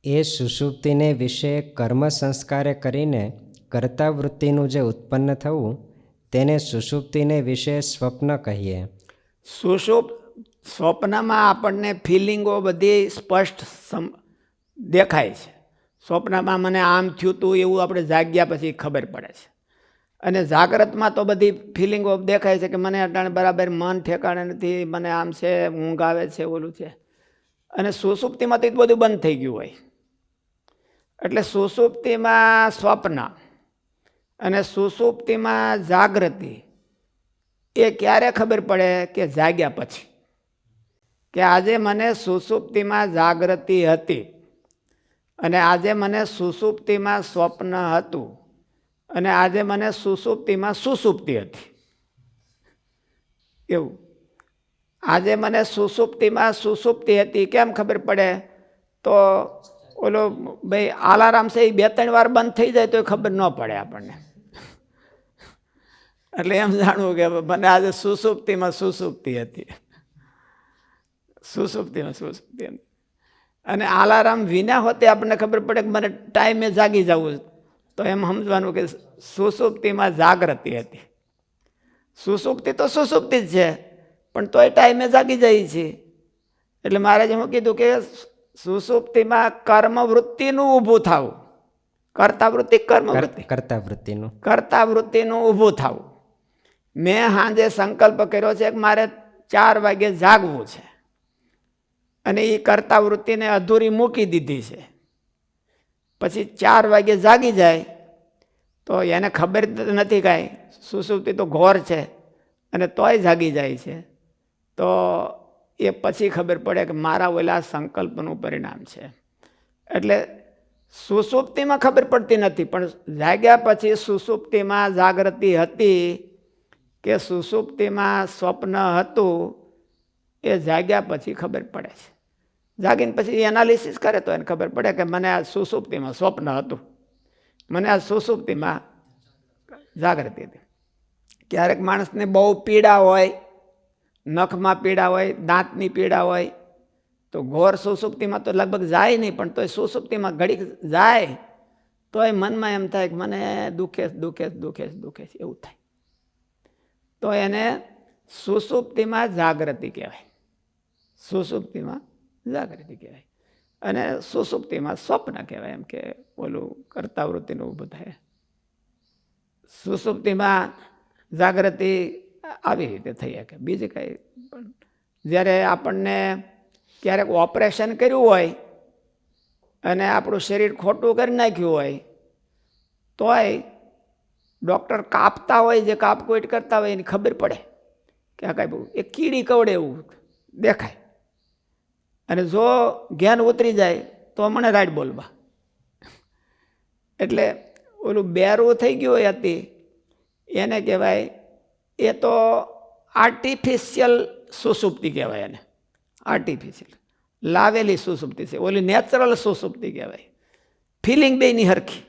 એ સુષુપ્તિને વિશે કર્મ સંસ્કારે કરીને કર્તા વૃત્તિનું જે ઉત્પન્ન થવું તેને સુષુપ્તિને વિશે સ્વપ્ન કહીએ. સ્વપ્નમાં આપણને ફિલિંગો બધી સ્પષ્ટ દેખાય છે. સ્વપ્નમાં મને આમ થયું હતું એવું આપણે જાગ્યા પછી ખબર પડે છે. અને જાગ્રતમાં તો બધી ફિલિંગો દેખાય છે કે મને અટાણે બરાબર મન ઠેકાણે નથી, મને આમ છે, ઊંઘ આવે છે, ઓલું છે. અને સુષુપ્તિમાં તો બધું બંધ થઈ ગયું હોય. એટલે સુષુપ્તિમાં સ્વપ્ન અને સુષુપ્તિમાં જાગૃતિ એ ક્યારે ખબર પડે કે જાગ્યા પછી, કે આજે મને સુષુપ્તિમાં જાગૃતિ હતી અને આજે મને સુષુપ્તિમાં સ્વપ્ન હતું અને આજે મને સુષુપ્તિમાં સુષુપ્તિ હતી. એવું આજે મને સુષુપ્તિમાં સુષુપ્તિ હતી કેમ ખબર પડે તો ઓલો ભાઈ અલાર્મ છે એ 2-3 વાર બંધ થઈ જાય તો ખબર ન પડે આપણને. એટલે એમ જાણવું કે મને આજે સુસુપ્તિમાં સુસુપ્તિ હતી, સુસુપ્તિમાં સુસુપ્તિ હતી. અને અલાર્મ વિના હોતે આપણને ખબર પડે કે મને ટાઈમે જાગી જવું, તો એમ સમજવાનું કે સુસુપ્તિમાં જાગૃતિ હતી. સુસુપ્તિ તો સુસુપ્તિ જ છે, પણ તોય ટાઈમે જાગી જાય છે. એટલે મહારાજે શું કીધું કે સુસુપ્તિમાં કર્મવૃત્તિનું ઊભું થવું, કર્તાવૃત્તિ કર્મવૃત્તિ કર્તાવૃત્તિનું કર્તાવૃત્તિનું ઊભું થવું. મેં સાંજે સંકલ્પ કર્યો છે કે મારે 4 વાગે જાગવું છે, અને એ કર્તાવૃત્તિને અધૂરી મૂકી દીધી છે. પછી 4 વાગે જાગી જાય તો એને ખબર નથી કાંઈ, સુસુપ્તિ તો ઘોર છે, અને તોય જાગી જાય છે. તો એ પછી ખબર પડે કે મારા ઓલા સંકલ્પનું પરિણામ છે. એટલે સુસુપ્તિમાં ખબર પડતી નથી, પણ જાગ્યા પછી સુસુપ્તિમાં જાગૃતિ હતી કે સુસુપ્તિમાં સ્વપ્ન હતું, એ જાગ્યા પછી ખબર પડે છે. જાગીને પછી એનાલિસિસ કરે તો એને ખબર પડે કે મને આ સુસુપ્તિમાં સ્વપ્ન હતું, મને આ સુસુપ્તિમાં જાગૃતિ હતી. ક્યારેક માણસને બહુ પીડા હોય, નખમાં પીડા હોય, દાંતની પીડા હોય, તો ઘોર સુસુપ્તિમાં તો લગભગ જાય નહીં, પણ તોય સુસુપ્તિમાં ઘડીક જાય તોય મનમાં એમ થાય કે મને દુખે દુખે દુખે દુખે એવું થાય. તો એને સુસુપ્તિમાં જાગૃતિ કહેવાય, સુસુપ્તિમાં જાગૃતિ કહેવાય. અને સુસુપ્તિમાં સ્વપ્ન કહેવાય, એમ કે ઓલું કર્તાવૃત્તિનું ઊભું થાય. સુસુપ્તિમાં જાગૃતિ આવી રીતે થઈ શકે, બીજી કંઈ. પણ જ્યારે આપણને ક્યારેક ઓપરેશન કર્યું હોય અને આપણું શરીર ખોટું કરી નાખ્યું હોય, તોય ડૉક્ટર કાપતા હોય, જે કાપકૂટ કરતા હોય એની ખબર પડે કે આ કાંઈ એ કીડી કવડે એવું દેખાય. અને જો જ્ઞાન ઉતરી જાય તો મને રાઈટ બોલવા. એટલે ઓલું બેરું થઈ ગયું હોય હતી એને કહેવાય, એ તો આર્ટિફિશિયલ સુસુપ્તિ કહેવાય એને, આર્ટિફિશિયલ લાવેલી સુસુપ્તિ છે. ઓલી નેચરલ સુસુપ્તિ કહેવાય. ફિલિંગ બેયની હરખી,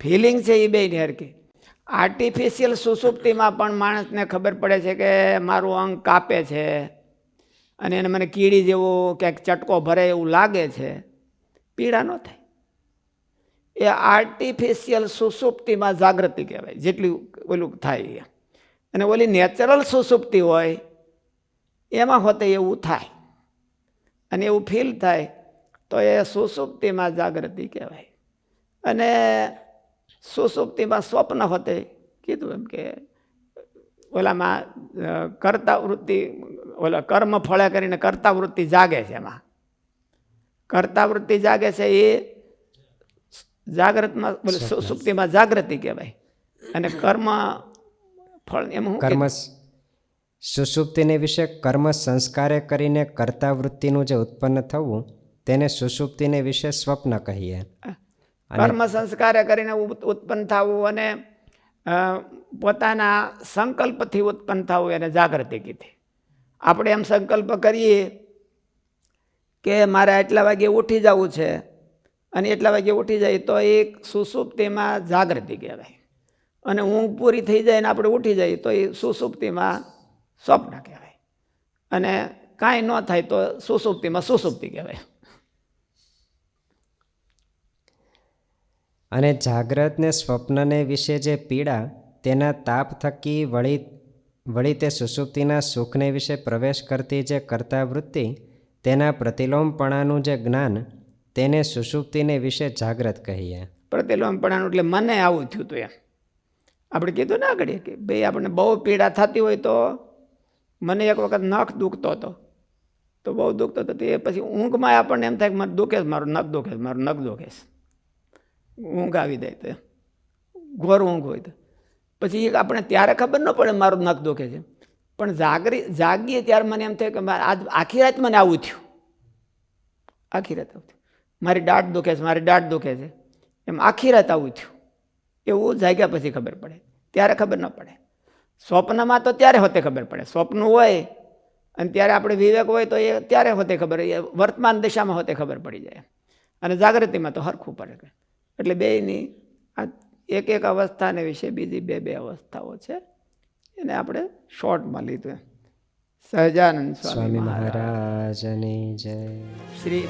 ફિલિંગ છે એ બેયની હરખી. આર્ટિફિશિયલ સુસુપ્તિમાં પણ માણસને ખબર પડે છે કે મારું અંગ કાપે છે અને એને મને કીડી જેવું ક્યાંક ચટકો ભરે એવું લાગે છે, પીડા ન થાય. એ આર્ટિફિશિયલ સુસુપ્તિમાં જાગૃતિ કહેવાય, જેટલું ઓલું થાય. અને ઓલી નેચરલ સુસુપ્તિ હોય એમાં હોતે એવું થાય અને એવું ફીલ થાય, તો એ સુસુપ્તિમાં જાગૃતિ કહેવાય. અને સુસુપ્તિમાં સ્વપ્ન હોતે કીધું એમ કે ઓલામાં કર્તાવૃત્તિ, ઓલા કર્મ ફળે કરીને કર્તાવૃત્તિ જાગે છે. એમાં કર્તાવૃત્તિ જાગે છે, એ જાગ્રતમાં સુસુપ્તિમાં જાગૃતિ કહેવાય. અને કર્મ ફળ એમ કર્મ સુષુપ્તિને વિશે કર્મ સંસ્કારે કરીને કર્તાવૃત્તિનું જે ઉત્પન્ન થવું તેને સુષુપ્તિને વિશે સ્વપ્ન કહીએ. કર્મ સંસ્કારે કરીને ઉત્પન્ન થવું અને પોતાના સંકલ્પથી ઉત્પન્ન થવું એને જાગૃતિ કીધી. આપણે એમ સંકલ્પ કરીએ કે મારે આટલા વાગે ઉઠી જવું છે અને એટલા વાગે ઉઠી જાય તો એ સુસુપ્તિમાં જાગૃતિ કહેવાય. અને ઊંઘ પૂરી થઈ જાય ને આપણે ઉઠી જઈએ તો એ સુસુપ્તિમાં સ્વપ્ન કહેવાય. અને કાંઈ ન થાય તો સુસુપ્તિમાં સુસુપ્તિ કહેવાય. અને જાગ્રત ને સ્વપ્નને વિશે જે પીડા તેના તાપ થકી વળી તે સુષુપ્તિના સુખને વિશે પ્રવેશ કરતી જે કર્તાવૃત્તિ તેના પ્રતિલોમપણાનું જે જ્ઞાન તેને સુષુપ્તિને વિશે જાગ્રત કહીએ. પ્રતિલોમપણાનું એટલે મને આવું થયું હતું એમ આપણે કીધું ને આગળ કે ભાઈ આપણને બહુ પીડા થતી હોય તો મને એક વખત નખ દુખતો હતો, તો બહુ દુખતો હતો. એ પછી ઊંઘમાં આપણને એમ થાય કે મારું દુખે છે, મારું નખ દુખે છે, મારું નખ દુખે છે. ઊંઘ આવી જાય તો ઘોર ઊંઘ હોય તો પછી આપણે ત્યારે ખબર ન પડે મારું નખ દુખે છે, પણ જાગીએ ત્યારે મને એમ થાય કે આજ આખી રાત મને આવું થયું, આખી રાત આવું થયું, મારી દાઢ દુખે છે, મારી દાઢ દુખે છે, એમ આખી રાત આવું થયું. એવું જાગ્યા પછી ખબર પડે, ત્યારે ખબર ન પડે. સ્વપ્નમાં તો ત્યારે હોતે ખબર પડે. સ્વપ્ન હોય અને ત્યારે આપણે વિવેક હોય તો એ ત્યારે હોતે ખબર, એ વર્તમાન દશામાં હોતે ખબર પડી જાય, અને જાગૃતિમાં તો હરખું પડે. એટલે બેયની આ એક અવસ્થાને વિશે બીજી બે અવસ્થાઓ છે, એને આપણે શોર્ટમાં લીધું. સહજાનંદ સ્વામી મહારાજની જય. શ્રી